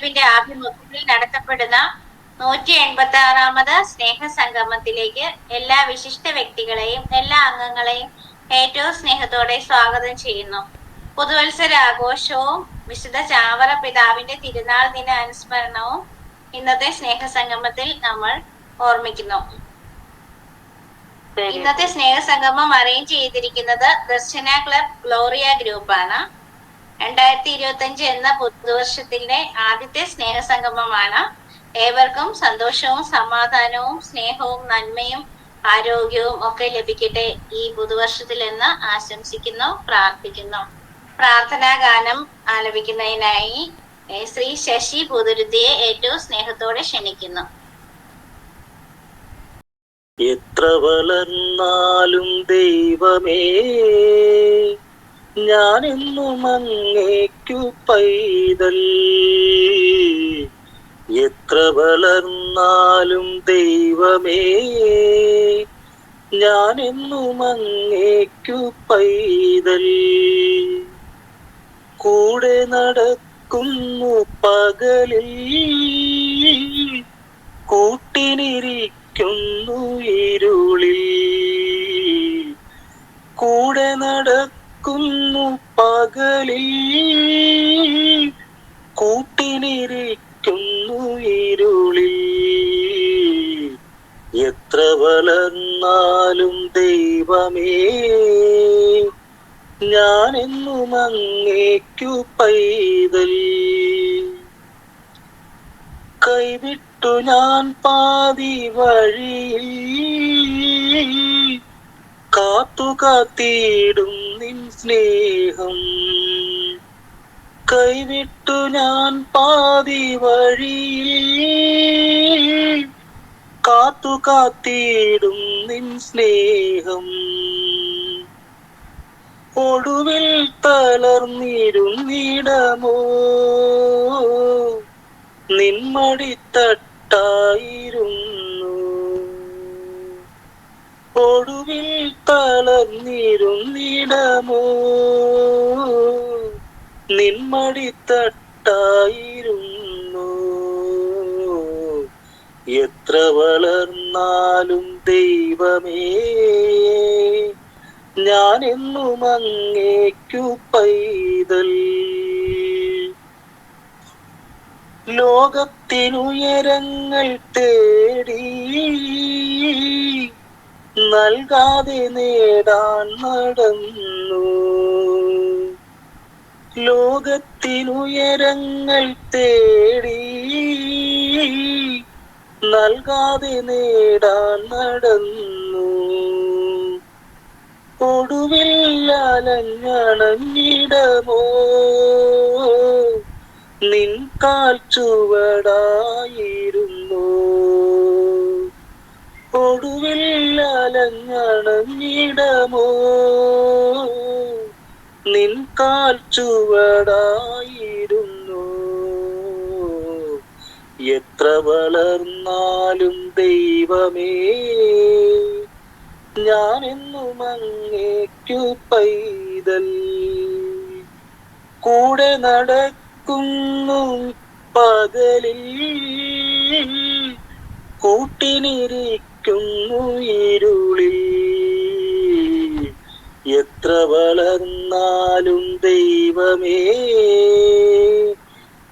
ക്ലബിന്റെ ആഭിമുഖ്യത്തിൽ നടത്തപ്പെടുന്ന 186ാമത് സ്നേഹസംഗമത്തിലേക്ക് എല്ലാ വിശിഷ്ട വ്യക്തികളെയും എല്ലാ അംഗങ്ങളെയും ഏറ്റവും സ്നേഹത്തോടെ സ്വാഗതം ചെയ്യുന്നു. പുതുവത്സരാഘോഷവും വിശുദ്ധ ചാവറ പിതാവിന്റെ തിരുനാൾ ദിന അനുസ്മരണവും ഇന്നത്തെ സ്നേഹസംഗമത്തിൽ നമ്മൾ ഓർമ്മിക്കുന്നു. ഇന്നത്തെ സ്നേഹസംഗമം അറേഞ്ച് ചെയ്തിരിക്കുന്നത് ദർശന ക്ലബ് ഗ്ലോറിയ ഗ്രൂപ്പാണ്. 2025 എന്ന പുതുവർഷത്തിന്റെ ആദ്യത്തെ സ്നേഹസംഗമമാണ്. ഏവർക്കും സന്തോഷവും സമാധാനവും സ്നേഹവും നന്മയും ആരോഗ്യവും ഒക്കെ ലഭിക്കട്ടെ ഈ പുതുവർഷത്തിൽ എന്ന് ആശംസിക്കുന്നു, പ്രാർത്ഥിക്കുന്നു. പ്രാർത്ഥനാ ഗാനം ആലപിക്കുന്നതിനായി ശ്രീ ശശി പുതുരുത്തിയെ ഏറ്റവും സ്നേഹത്തോടെ ക്ഷണിക്കുന്നു. എത്ര വളർന്നാലും ദൈവമേ, ഞാനെന്നും അങ്ങേക്കു പൈതൽ. എത്ര വളർന്നാലും ദൈവമേ, ഞാനെന്നും അങ്ങേക്കു പൈതൽ. കൂടെ നടക്കുന്നു പകലിൽ, കൂട്ടിനിരിക്കുന്നു ഇരുളിൽ. കൂടെ നടക്കുന്നു പകലിൽ, കൂട്ടിനിരിക്കുന്നു ഇരുളിൽ. എത്ര വളർന്നാലും ദൈവമേ, ഞാനെന്നും അങ്ങേക്കു പൈതൽ. കൈവിട്ടു ഞാൻ പാതി വഴിയിൽ, കാത്തു കാത്തിടും നിൻ സ്നേഹം. കൈവിട്ടു ഞാൻ പാതി വഴിയിൽ, കാത്തു കാത്തിടും നിൻ സ്നേഹം. ഒടുവിൽ തളർന്നിരുന്നിടമോ, നിന്മടിത്തട്ടായിരുന്നു. ഒടുവിൽ തളർന്നിരുന്നിടമോ, നിന്മടിത്തട്ടായിരുന്നു. എത്ര വളർന്നാലും ദൈവമേ, ഞാനെന്നും അങ്ങേക്കു പൈതൽ. ലോകത്തിനുയരങ്ങൾ തേടി നൽകാതെ നേടാൻ നടന്നു. ലോകത്തിനുയരങ്ങൾ തേടി നൽകാതെ നേടാൻ നടന്നു. ഒടുവിൽ അലഞ്ഞണഞ്ഞിടമോ, നിൻ കാൽ ചുവടായിരുന്നു. ഒടുവിൽ അലഞ്ഞണഞ്ഞിടമോ, നിൻ കാൽ ചുവടായിരുന്നു. എത്ര വളർന്നാലും ദൈവമേ, ഞാനെന്നും അങ്ങേക്കു പൈതൽ. കൂടെ നടക്കുന്നു പകലിൽ, കൂട്ടിനിരിക്കുന്നു ഇരുളിൽ. എത്ര വളർന്നാലും ദൈവമേ,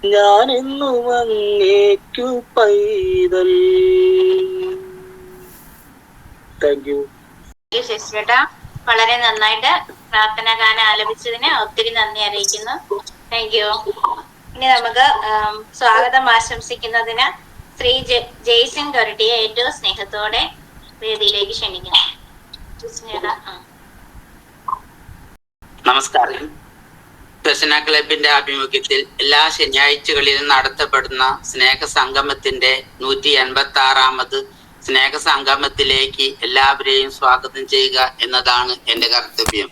ഞാനെന്നും അങ്ങേക്കു പൈതൽ. Thank you. ശശിയേട്ടാ, വളരെ നന്നായിട്ട് പ്രാർത്ഥനാ ഗാനം ആലപിച്ചതിന് ഒത്തിരി നന്ദി അറിയിക്കുന്നു. Thank you. ഇനി നമുക്ക് സ്വാഗതം ആശംസിക്കുന്നതിന് ശ്രീ ജെയ്സൺ ഗൊരട്ടിയെ ഏറ്റവും സ്നേഹത്തോടെ വേദിയിലേക്ക് ക്ഷണിക്കുന്നു. നമസ്കാരം. ദർശന ക്ലബിന്റെ ആഭിമുഖ്യത്തിൽ എല്ലാ ശനിയാഴ്ചകളിലും നടത്തപ്പെടുന്ന സ്നേഹസംഗമത്തിന്റെ 186ാമത് സ്നേഹസംഗമത്തിലേക്ക് എല്ലാവരെയും സ്വാഗതം ചെയ്യുക എന്നതാണ് എന്റെ കർത്തവ്യം.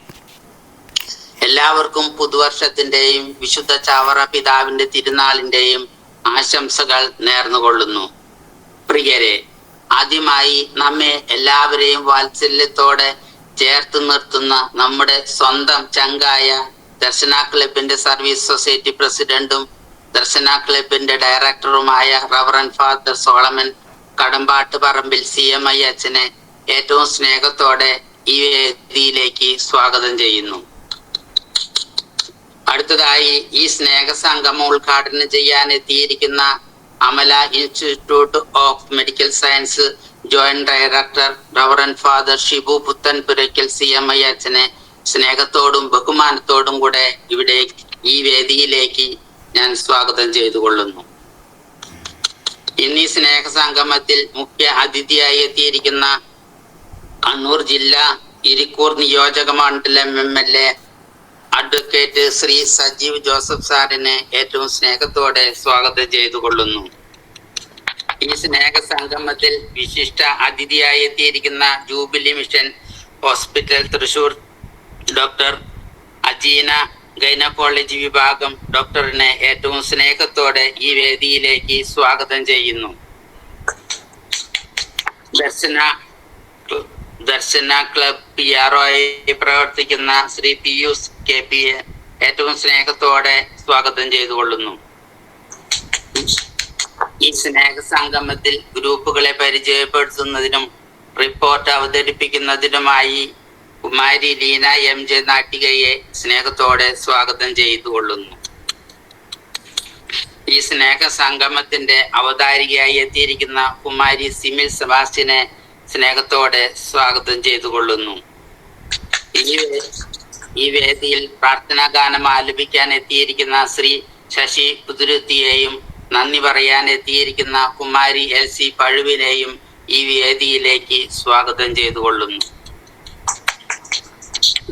എല്ലാവർക്കും പുതുവർഷത്തിന്റെയും വിശുദ്ധ ചാവറ പിതാവിന്റെ തിരുനാളിന്റെയും ആശംസകൾ നേർന്നുകൊള്ളുന്നു. പ്രിയരെ, ആദ്യമായി നമ്മെ എല്ലാവരെയും വാത്സല്യത്തോടെ ചേർത്ത് നിർത്തുന്ന നമ്മുടെ സ്വന്തം ചങ്കായ ദർശന ക്ലബിന്റെ സർവീസ് സൊസൈറ്റി പ്രസിഡന്റും ദർശന ക്ലബിന്റെ ഡയറക്ടറുമായ റവറൻ ഫാദർ സോളമൻ കടമ്പാട്ട് പറമ്പിൽ CMI അച്ഛനെ ഏറ്റവും സ്നേഹത്തോടെ ഈ വേദിയിലേക്ക് സ്വാഗതം ചെയ്യുന്നു. അടുത്തതായി ഈ സ്നേഹസംഗമം ഉദ്ഘാടനം ചെയ്യാൻ എത്തിയിരിക്കുന്ന Amala institute of medical science joint director reverend father Shibu Puthenpurackal CMI അച്ഛനെ സ്നേഹത്തോടും ബഹുമാനത്തോടും കൂടെ ഇവിടെ ഈ വേദിയിലേക്ക് ഞാൻ സ്വാഗതം ചെയ്തു കൊള്ളുന്നു. ഇന്നീ സ്നേഹ സംഗമത്തിൽ മുഖ്യ അതിഥിയായി എത്തിയിരിക്കുന്ന കണ്ണൂർ ജില്ലാ ഇരിക്കൂർ നിയോജക മണ്ഡലം MLA advocate Shri Sajeev Joseph സാറിനെ ഏറ്റവും സ്നേഹത്തോടെ സ്വാഗതം ചെയ്തു കൊള്ളുന്നു. ഈ സ്നേഹ സംഗമത്തിൽ വിശിഷ്ട അതിഥിയായി എത്തിയിരിക്കുന്ന jubilee mission hospital Thrissur doctor Ajeena gynaecology വിഭാഗം ഡോക്ടറിനെ ഏറ്റവും സ്നേഹത്തോടെ ഈ വേദിയിലേക്ക് സ്വാഗതം ചെയ്യുന്നു. ദർശന ക്ലബ് PRO പ്രവർത്തിക്കുന്ന ശ്രീ പിയൂസ് KP ഏറ്റവും സ്നേഹത്തോടെ സ്വാഗതം ചെയ്തു കൊള്ളുന്നു. ഈ സ്നേഹ സംഗമത്തിൽ ഗ്രൂപ്പുകളെ പരിചയപ്പെടുത്തുന്നതിനും റിപ്പോർട്ട് അവതരിപ്പിക്കുന്നതിനുമായി കുമാരി ലീന MJ നാട്ടികയെ സ്നേഹത്തോടെ സ്വാഗതം ചെയ്തു കൊള്ളുന്നു. ഈ സ്നേഹ സംഗമത്തിന്റെ അവതാരികയായി എത്തിയിരിക്കുന്ന കുമാരി സിമിൽ സെബാസ്റ്റ്യനെ സ്നേഹത്തോടെ സ്വാഗതം ചെയ്തു കൊള്ളുന്നു. ഈ വേദിയിൽ പ്രാർത്ഥനാ ഗാനം ആലപിക്കാൻ എത്തിയിരിക്കുന്ന ശ്രീ ശശി പുതുരുത്തിയെയും നന്ദി പറയാൻ എത്തിയിരിക്കുന്ന കുമാരി LC പഴുവിനെയും ഈ വേദിയിലേക്ക് സ്വാഗതം ചെയ്തു കൊള്ളുന്നു.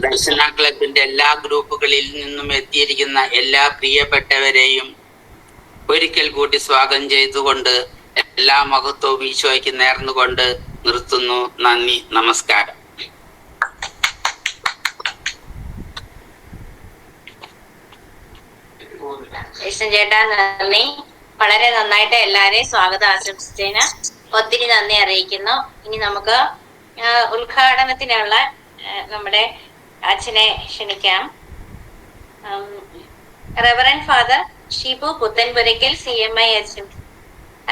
ദർശന ക്ലബിന്റെ എല്ലാ ഗ്രൂപ്പുകളിൽ നിന്നും എത്തിയിരിക്കുന്ന എല്ലാ പ്രിയപ്പെട്ടവരെയും ഒരിക്കൽ കൂടി സ്വാഗതം ചെയ്തുകൊണ്ട് എല്ലാ മഹത്വവും ഈശോയ്ക്ക് നേർന്നുകൊണ്ട് നിർത്തുന്നു. നന്ദി, നമസ്കാരം. ചേട്ടാ നന്ദി. വളരെ നന്നായിട്ട് എല്ലാരെയും സ്വാഗതം ആശംസിച്ചതിന് ഒത്തിരി നന്ദി അറിയിക്കുന്നു. ഇനി നമുക്ക് ഉദ്ഘാടനത്തിനുള്ള നമ്മുടെ അച്ഛനെ ക്ഷണിക്കാം. Reverend father Shibu Puthenpurackal CMI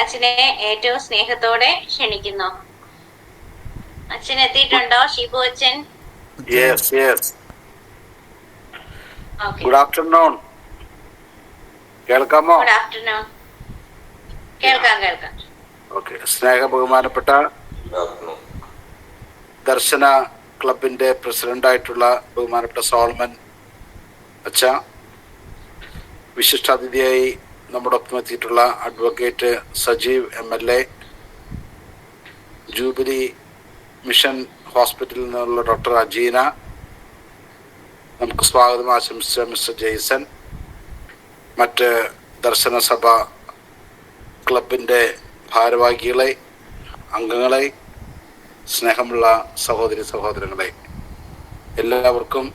അച്ഛനെ ഏറ്റവും സ്നേഹത്തോടെ ക്ഷണിക്കുന്നു. അച്ഛൻ എത്തിയിട്ടുണ്ടോ? ഷിബു അച്ഛൻ. Good afternoon. കേൾക്കാമോ? Good afternoon. കേൾക്കാം. ഓക്കെ. സ്നേഹ ബഹുമാനപ്പെട്ട ദർശന ക്ലബിന്റെ പ്രസിഡന്റായിട്ടുള്ള ബഹുമാനപ്പെട്ട സോൾമൻ അച്ഛ, വിശിഷ്ടാതിഥിയായി നമ്മുടെ ഒപ്പം എത്തിയിട്ടുള്ള advocate Sajeev MLA, jubilee mission ഹോസ്പിറ്റലിൽ നിന്നുള്ള ഡോക്ടർ അജീന, നമുക്ക് സ്വാഗതം ആശംസിച്ച മിസ്റ്റർ ജെയ്സൺ, മറ്റ് ദർശന സഭ ക്ലബിൻ്റെ ഭാരവാഹികളെ, അംഗങ്ങളെ, സ്നേഹമുള്ള സഹോദരങ്ങളെ, എല്ലാവർക്കും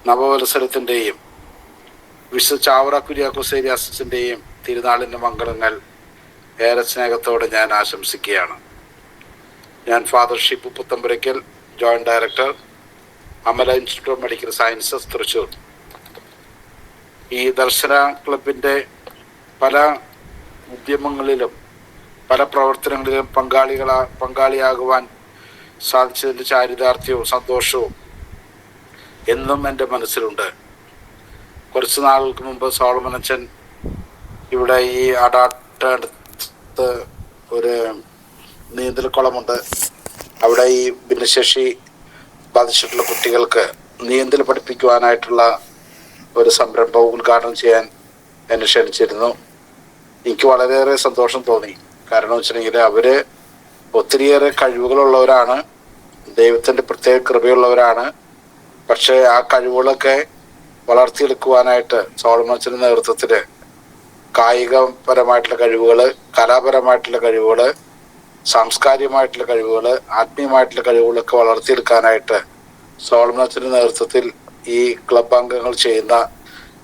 നവവത്സരത്തിൻ്റെയും വിശുദ്ധ ചാവറ കുര്യാക്കോസ് ഏലിയാസിൻ്റെയും തിരുനാളിൻ്റെ മംഗളങ്ങൾ ഏറെ സ്നേഹത്തോടെ ഞാൻ ആശംസിക്കുകയാണ്. ഞാൻ father Shibu Puthenpurackal, joint director, Amala institute of medical sciences, Thrissur. ഈ ദർശന ക്ലബിൻ്റെ പല ഉദ്യമങ്ങളിലും പല പ്രവർത്തനങ്ങളിലും പങ്കാളിയാകുവാൻ സാധിച്ചതിൻ്റെ ചാരിതാർത്ഥ്യവും സന്തോഷവും എന്നും എൻ്റെ മനസ്സിലുണ്ട്. കുറച്ച് നാളുകൾക്ക് മുമ്പ് സോളമൻ അച്ഛൻ ഇവിടെ ഈ അടാട്ടടുത്ത് ഒരു നീന്തൽക്കുളമുണ്ട്. അവിടെ ഈ ഭിന്നശേഷി ബാധിച്ചിട്ടുള്ള കുട്ടികൾക്ക് നീന്തൽ പഠിപ്പിക്കുവാനായിട്ടുള്ള ഒരു സംരംഭം ഉദ്ഘാടനം ചെയ്യാൻ എന്നെ ക്ഷണിച്ചിരുന്നു. എനിക്ക് വളരെയേറെ സന്തോഷം തോന്നി. കാരണം വെച്ചിട്ടുണ്ടെങ്കിൽ അവര് ഒത്തിരിയേറെ കഴിവുകളുള്ളവരാണ്, ദൈവത്തിൻ്റെ പ്രത്യേക കൃപയുള്ളവരാണ്. പക്ഷേ ആ കഴിവുകളൊക്കെ വളർത്തിയെടുക്കുവാനായിട്ട് സോളമൻ നേതൃത്വത്തിൽ കായികപരമായിട്ടുള്ള കഴിവുകൾ, കലാപരമായിട്ടുള്ള കഴിവുകൾ, സാംസ്കാരികമായിട്ടുള്ള കഴിവുകൾ, ആത്മീയമായിട്ടുള്ള കഴിവുകളൊക്കെ വളർത്തിയെടുക്കാനായിട്ട് സോളമൻ നേതൃത്വത്തിൽ ഈ ക്ലബ് അംഗങ്ങൾ ചെയ്യുന്ന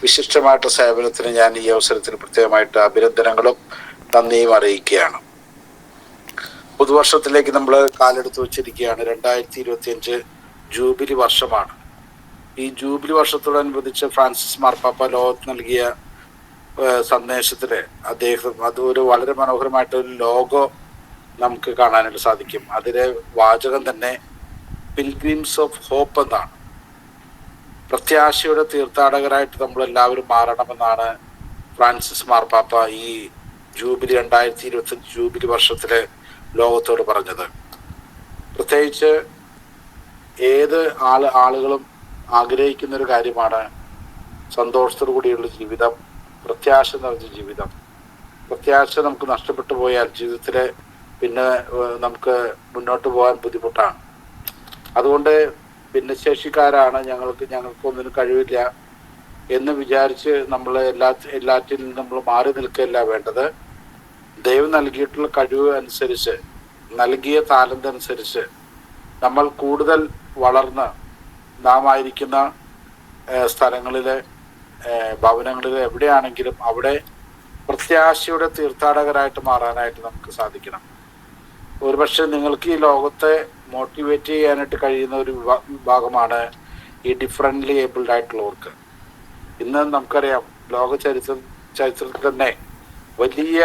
വിശിഷ്ടമായിട്ടുള്ള സേവനത്തിന് ഞാൻ ഈ അവസരത്തിൽ പ്രത്യേകമായിട്ട് അഭിനന്ദനങ്ങളും നന്ദിയും അറിയിക്കുകയാണ്. പുതുവർഷത്തിലേക്ക് നമ്മൾ കാലെടുത്ത് വെച്ചിരിക്കുകയാണ്. 2025 ജൂബിലി വർഷമാണ്. ഈ ജൂബിലി വർഷത്തോടനുബന്ധിച്ച് ഫ്രാൻസിസ് മാർപ്പാപ്പ ലോകത്ത് നൽകിയ സന്ദേശത്തില് അദ്ദേഹം അത് ഒരു വളരെ മനോഹരമായിട്ടൊരു ലോഗോ നമുക്ക് കാണാനായിട്ട് സാധിക്കും. അതിലെ വാചകം തന്നെ പിൽഗ്രിംസ് ഓഫ് ഹോപ്പ് എന്നാണ്. പ്രത്യാശയുടെ തീർത്ഥാടകരായിട്ട് നമ്മളെല്ലാവരും മാറണമെന്നാണ് ഫ്രാൻസിസ് മാർപ്പാപ്പ ഈ ജൂബിലി 2025 ജൂബിലി വർഷത്തില് ലോകത്തോട് പറഞ്ഞത്. പ്രത്യേകിച്ച് ഏത് ആളുകളും ആഗ്രഹിക്കുന്ന ഒരു കാര്യമാണ് സന്തോഷത്തോടു കൂടിയുള്ള ജീവിതം, പ്രത്യാശ നിറഞ്ഞ ജീവിതം. പ്രത്യാശ നമുക്ക് നഷ്ടപ്പെട്ടു പോയാൽ ജീവിതത്തില് പിന്നെ നമുക്ക് മുന്നോട്ട് പോകാൻ ബുദ്ധിമുട്ടാണ്. അതുകൊണ്ട് ഭിന്നശേഷിക്കാരാണ്, ഞങ്ങൾക്കൊന്നിനും കഴിവില്ല എന്ന് വിചാരിച്ച് നമ്മൾ എല്ലാറ്റിൽ നിന്നും നമ്മൾ മാറി നിൽക്കുകയല്ല വേണ്ടത്. ദൈവം നൽകിയിട്ടുള്ള കഴിവ് അനുസരിച്ച്, നൽകിയ താലന്ത് അനുസരിച്ച് നമ്മൾ കൂടുതൽ വളർന്ന് നാം ആയിരിക്കുന്ന സ്ഥലങ്ങളിലെ ഭവനങ്ങളിലെ എവിടെയാണെങ്കിലും അവിടെ പ്രത്യാശയുടെ തീർത്ഥാടകരായിട്ട് മാറാനായിട്ട് നമുക്ക് സാധിക്കണം. ഒരുപക്ഷെ നിങ്ങൾക്ക് ഈ ലോകത്തെ മോട്ടിവേറ്റ് ചെയ്യാനായിട്ട് കഴിയുന്ന ഒരു വിഭാഗമാണ് ഈ ഡിഫറൻ്റ്ലി ഏബിൾഡ് ആയിട്ടുള്ളവർക്ക്. ഇന്ന് നമുക്കറിയാം, ലോക ചരിത്രത്തിൽ തന്നെ വലിയ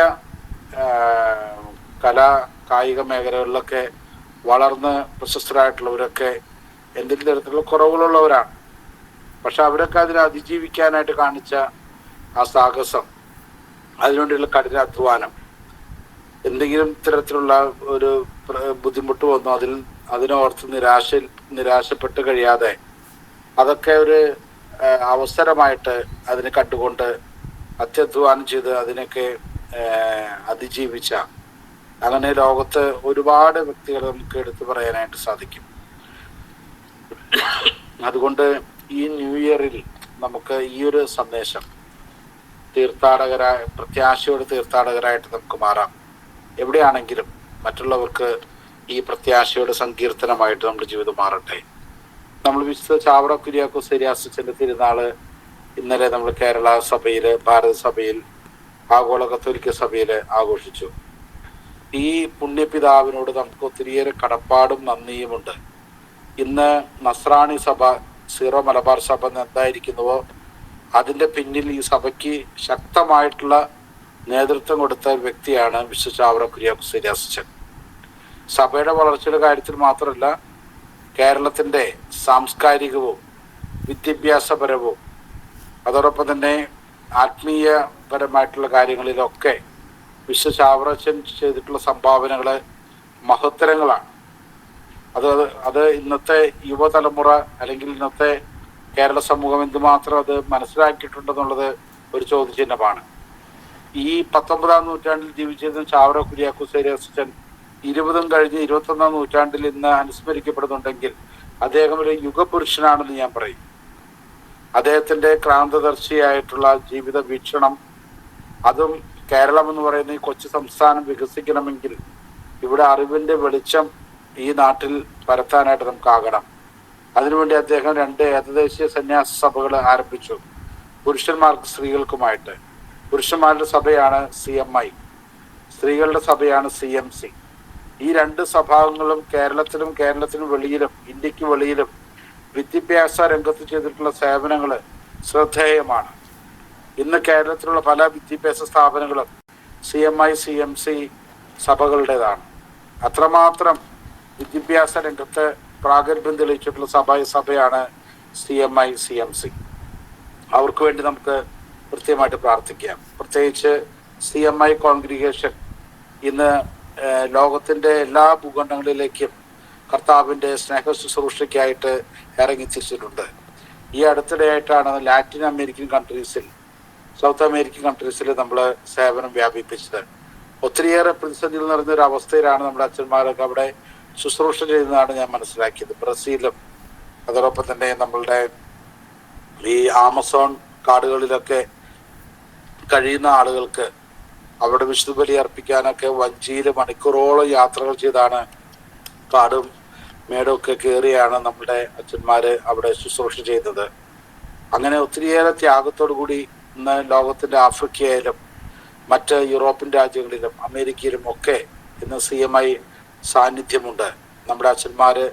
കായിക മേഖലകളിലൊക്കെ വളർന്ന് പ്രശസ്തരായിട്ടുള്ളവരൊക്കെ എന്തെങ്കിലും തരത്തിലുള്ള കുറവുകളുള്ളവരാണ്. പക്ഷെ അവരൊക്കെ അതിനെ അതിജീവിക്കാനായിട്ട് കാണിച്ച ആ സാഹസം, അതിനുവേണ്ടിയുള്ള കഠിനാധ്വാനം, എന്തെങ്കിലും തരത്തിലുള്ള ഒരു ബുദ്ധിമുട്ട് വന്നു അതിനോർത്ത് നിരാശപ്പെട്ട് കഴിയാതെ അതൊക്കെ ഒരു അവസരമായിട്ട് അതിനെ കണ്ടുകൊണ്ട് അത്യധ്വാനം ചെയ്ത് അതിനൊക്കെ അതിജീവിച്ച അങ്ങനെ ലോകത്ത് ഒരുപാട് വ്യക്തികളെ നമുക്ക് എടുത്തു പറയാനായിട്ട് സാധിക്കും. അതുകൊണ്ട് ഈ ന്യൂ ഇയറിൽ നമുക്ക് ഈ ഒരു സന്ദേശം പ്രത്യാശയുടെ തീർത്ഥാടകരായിട്ട് നമുക്ക് മാറാം. എവിടെയാണെങ്കിലും മറ്റുള്ളവർക്ക് ഈ പ്രത്യാശയുടെ സങ്കീർത്തനമായിട്ട് നമ്മുടെ ജീവിതം മാറട്ടെ. നമ്മൾ വിശുദ്ധ ചാവറ കുര്യാക്കോസ് സെരിയാസിന്റെ തിരുനാള് ഇന്നലെ നമ്മൾ കേരള സഭയില്, ഭാരത സഭയിൽ, ആഗോള കത്തോലിക്ക സഭയില് ആഘോഷിച്ചു. ഈ പുണ്യപിതാവിനോട് നമുക്ക് ഒത്തിരിയേറെ കടപ്പാടും നന്ദിയുമുണ്ട്. ഇന്ന് നസ്രാണി സഭ, സീറോ മലബാർ സഭ എന്തായിരിക്കുന്നുവോ അതിന്റെ പിന്നിൽ ഈ സഭയ്ക്ക് ശക്തമായിട്ടുള്ള നേതൃത്വം കൊടുത്ത വ്യക്തിയാണ് വിശുദ്ധ ചാവറ കുര്യാക്കോസ് സെരിയാസ്. സഭയുടെ വളർച്ചയുടെ കാര്യത്തിൽ മാത്രമല്ല, കേരളത്തിന്റെ സാംസ്കാരികവും വിദ്യാഭ്യാസപരവും അതോടൊപ്പം തന്നെ ആത്മീയപരമായിട്ടുള്ള കാര്യങ്ങളിലൊക്കെ വിശുദ്ധ ചാവറച്ചൻ ചെയ്തിട്ടുള്ള സംഭാവനകള് മഹത്തരങ്ങളാണ്. അത് ഇന്നത്തെ യുവതലമുറ അല്ലെങ്കിൽ ഇന്നത്തെ കേരള സമൂഹം എന്തുമാത്രം അത് മനസ്സിലാക്കിയിട്ടുണ്ടെന്നുള്ളത് ഒരു ചോദ്യചിഹ്നമാണ്. ഈ 19-ാം നൂറ്റാണ്ടിൽ ജീവിച്ചിരുന്ന ചാവറ കുര്യാക്കോസ് സെരിയാസ് 20 കഴിഞ്ഞ് 21-ാം നൂറ്റാണ്ടിൽ ഇന്ന് അനുസ്മരിക്കപ്പെടുന്നുണ്ടെങ്കിൽ അദ്ദേഹം ഒരു യുഗപുരുഷനാണെന്ന് ഞാൻ പറയും. അദ്ദേഹത്തിന്റെ ക്രാന്തദർശിയായിട്ടുള്ള ജീവിത വീക്ഷണം, അതും കേരളം എന്ന് പറയുന്ന ഈ കൊച്ചു സംസ്ഥാനം വികസിക്കണമെങ്കിൽ ഇവിടെ അറിവിന്റെ വെളിച്ചം ഈ നാട്ടിൽ പരത്താനായിട്ട് നമുക്കാകണം. അതിനുവേണ്ടി അദ്ദേഹം 2 ഏകദേശീയ സന്യാസ സഭകൾ ആരംഭിച്ചു, പുരുഷന്മാർക്ക് സ്ത്രീകൾക്കുമായിട്ട്. പുരുഷന്മാരുടെ സഭയാണ് CMI, സ്ത്രീകളുടെ സഭയാണ് CMC. ഈ 2 സഭാംഗങ്ങളും കേരളത്തിനും വെളിയിലും, ഇന്ത്യക്ക് വെളിയിലും വിദ്യാഭ്യാസ രംഗത്ത് ചെയ്തിട്ടുള്ള സേവനങ്ങൾ ശ്രദ്ധേയമാണ്. ഇന്ന് കേരളത്തിലുള്ള പല വിദ്യാഭ്യാസ സ്ഥാപനങ്ങളും CMI CMC സഭകളുടേതാണ്. അത്രമാത്രം വിദ്യാഭ്യാസ രംഗത്ത് പ്രാഗൽഭ്യം തെളിയിച്ചിട്ടുള്ള സഭയാണ് CMI CMC. അവർക്ക് വേണ്ടി നമുക്ക് കൃത്യമായിട്ട് പ്രാർത്ഥിക്കാം. പ്രത്യേകിച്ച് CMI കോൺഗ്രിഗേഷൻ ഇന്ന് ലോകത്തിന്റെ എല്ലാ ഭൂഖണ്ഡങ്ങളിലേക്കും കർത്താവിന്റെ സ്നേഹ ശുശ്രൂഷയ്ക്കായിട്ട് ഇറങ്ങിത്തിരിച്ചിട്ടുണ്ട്. ഈ അടുത്തിടെയായിട്ടാണ് ലാറ്റിൻ അമേരിക്കൻ കൺട്രീസിൽ, സൗത്ത് അമേരിക്കൻ കൺട്രീസിൽ നമ്മൾ സേവനം വ്യാപിപ്പിച്ചത്. ഒത്തിരിയേറെ പ്രതിസന്ധികൾ നിറഞ്ഞൊരു അവസ്ഥയിലാണ് നമ്മുടെ അച്ഛന്മാരൊക്കെ അവിടെ ശുശ്രൂഷ ചെയ്യുന്നതാണ് ഞാൻ മനസ്സിലാക്കിയത്. ബ്രസീലും അതോടൊപ്പം തന്നെ നമ്മളുടെ ഈ ആമസോൺ കാടുകളിലൊക്കെ കഴിയുന്ന ആളുകൾക്ക് അവിടെ വിശുദ്ധ ബലി അർപ്പിക്കാനൊക്കെ വഞ്ചിയിൽ മണിക്കൂറോളം യാത്രകൾ ചെയ്താണ്, കാടും മേടും ഒക്കെ കയറിയാണ് നമ്മുടെ അച്ഛന്മാര് അവിടെ ശുശ്രൂഷ ചെയ്യുന്നത്. അങ്ങനെ ഒത്തിരിയേറെ ത്യാഗത്തോടു കൂടി ഇന്ന് ലോകത്തിന്റെ ആഫ്രിക്കയിലും മറ്റ് യൂറോപ്യൻ രാജ്യങ്ങളിലും അമേരിക്കയിലും ഒക്കെ ഇന്ന് CMI സാന്നിധ്യമുണ്ട്. നമ്മുടെ അച്ഛന്മാര്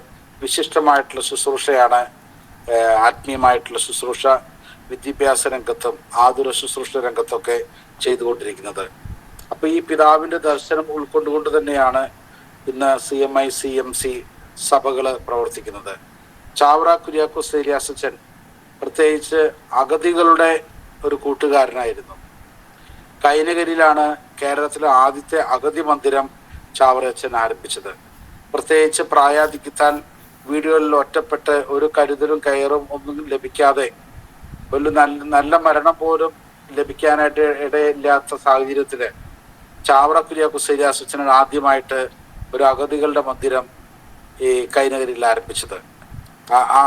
വിശിഷ്ടമായിട്ടുള്ള ശുശ്രൂഷയാണ്, ആത്മീയമായിട്ടുള്ള ശുശ്രൂഷ. വിദ്യാഭ്യാസ രംഗത്തും ആതുര ശുശ്രൂഷ രംഗത്തൊക്കെ ചെയ്തുകൊണ്ടിരിക്കുന്നത്. അപ്പൊ ഈ പിതാവിന്റെ ദർശനം ഉൾക്കൊണ്ടുകൊണ്ട് തന്നെയാണ് ഇന്ന് CMI CMC സഭകൾ പ്രവർത്തിക്കുന്നത്. ചാവറ കുര്യാക്കോസ് ഏലിയാസച്ചൻ പ്രത്യേകിച്ച് അഗതികളുടെ ഒരു കൂട്ടുകാരനായിരുന്നു. കൈനകരിയിലാണ് കേരളത്തിലെ ആദ്യത്തെ അഗതി മന്ദിരം ചാവറയച്ചൻ ആരംഭിച്ചത്. പ്രത്യേകിച്ച് പ്രായാധിക്യത്താൽ വീടുകളിൽ ഒറ്റപ്പെട്ട് ഒരു കരുതലും കയറും ഒന്നും ലഭിക്കാതെ ഒരു നല്ല മരണം പോലും ലഭിക്കാനായിട്ട് ഇടയില്ലാത്ത സാഹചര്യത്തില് ചാവറ കുര്യാക്കോസ് ഏലിയാസച്ചൻ ആദ്യമായിട്ട് ഒരു അഗതികളുടെ മന്ദിരം ഈ കൈനകരിയിൽ ആരംഭിച്ചത്.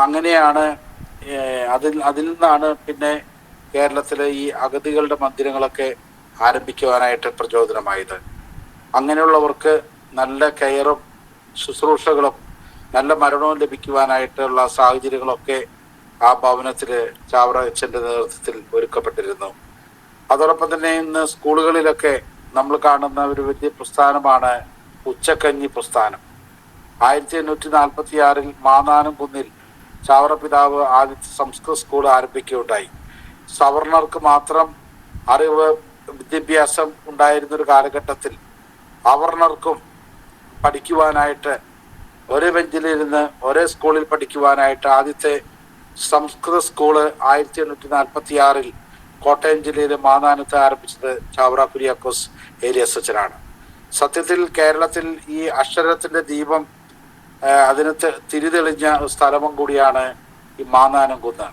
അങ്ങനെയാണ് അതിൽ നിന്നാണ് പിന്നെ കേരളത്തിലെ ഈ അഗതികളുടെ മന്ദിരങ്ങളൊക്കെ ആരംഭിക്കുവാനായിട്ട് പ്രചോദനമായത്. അങ്ങനെയുള്ളവർക്ക് നല്ല കെയറും ശുശ്രൂഷകളും നല്ല മരണവും ലഭിക്കുവാനായിട്ടുള്ള സാഹചര്യങ്ങളൊക്കെ ആ ഭവനത്തിൽ ചാവറയച്ചൻ്റെ നേതൃത്വത്തിൽ ഒരുക്കപ്പെട്ടിരുന്നു. അതോടൊപ്പം തന്നെ ഇന്ന് സ്കൂളുകളിലൊക്കെ നമ്മൾ കാണുന്ന ഒരു വലിയ പ്രസ്ഥാനമാണ് ഉച്ചക്കഞ്ഞി പ്രസ്ഥാനം. 1846 മാന്നാനം കുന്നിൽ ചാവറ പിതാവ് ആദ്യത്തെ സംസ്കൃത സ്കൂൾ ആരംഭിക്കുകയുണ്ടായി. സവർണർക്ക് മാത്രം അറിവ് വിദ്യാഭ്യാസം ഉണ്ടായിരുന്നൊരു കാലഘട്ടത്തിൽ അവർണർക്കും പഠിക്കുവാനായിട്ട് ഒരേ ബെഞ്ചിലിരുന്ന് ഒരേ സ്കൂളിൽ പഠിക്കുവാനായിട്ട് ആദ്യത്തെ സംസ്കൃത സ്കൂള് 1846 കോട്ടയം ജില്ലയിലെ മാന്നാനത്ത് ആരംഭിച്ചത് ചാവറ കുര്യാക്കോസ് ഏലിയാസച്ചനാണ്. സത്യത്തിൽ കേരളത്തിൽ ഈ അക്ഷരത്തിന്റെ ദീപം അതിന് തിരിതെളിഞ്ഞ സ്ഥലവും കൂടിയാണ് ഈ മാന്നാനം കുന്ന്.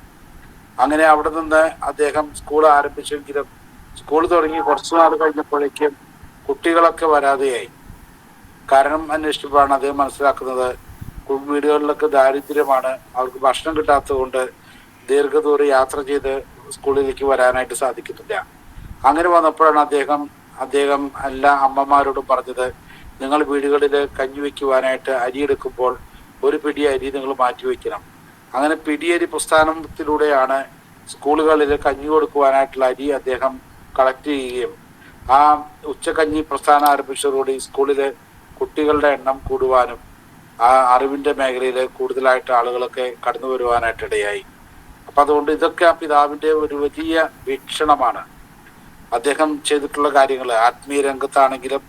അങ്ങനെ അവിടെ നിന്ന് അദ്ദേഹം സ്കൂൾ ആരംഭിച്ചെങ്കിലും സ്കൂൾ തുടങ്ങി കുറച്ചു നാൾ കഴിഞ്ഞപ്പോഴേക്കും കുട്ടികളൊക്കെ വരാതെയായി. കാരണം അന്വേഷിച്ചപ്പോഴാണ് അദ്ദേഹം മനസ്സിലാക്കുന്നത് വീടുകളിലൊക്കെ ദാരിദ്ര്യമാണ്, അവർക്ക് ഭക്ഷണം കിട്ടാത്തത് കൊണ്ട് ദീർഘദൂരം യാത്ര ചെയ്ത് സ്കൂളിലേക്ക് വരാനായിട്ട് സാധിക്കുന്നില്ല. അങ്ങനെ വന്നപ്പോഴാണ് അദ്ദേഹം എല്ലാ അമ്മമാരോടും പറഞ്ഞത്, നിങ്ങൾ വീടുകളിൽ കഞ്ഞി വയ്ക്കുവാനായിട്ട് അരി എടുക്കുമ്പോൾ ഒരു പിടി അരി നിങ്ങൾ മാറ്റിവെക്കണം. അങ്ങനെ പിടിയരി പ്രസ്ഥാനത്തിലൂടെയാണ് സ്കൂളുകളിൽ കഞ്ഞി കൊടുക്കുവാനായിട്ടുള്ള അരി അദ്ദേഹം കളക്ട് ചെയ്യുകയും ആ ഉച്ചക്കഞ്ഞി പ്രസ്ഥാനം ആരംഭിച്ചതോടുകൂടി സ്കൂളിൽ കുട്ടികളുടെ എണ്ണം കൂടുവാനും ആ അറിവിൻ്റെ മേഖലയിൽ കൂടുതലായിട്ട് ആളുകളൊക്കെ കടന്നു വരുവാനായിട്ട് ഇടയായി. അപ്പം അതുകൊണ്ട് ഇതൊക്കെ ആ പിതാവിൻ്റെ ഒരു വലിയ വീക്ഷണമാണ്. അദ്ദേഹം ചെയ്തിട്ടുള്ള കാര്യങ്ങൾ ആത്മീയ രംഗത്താണെങ്കിലും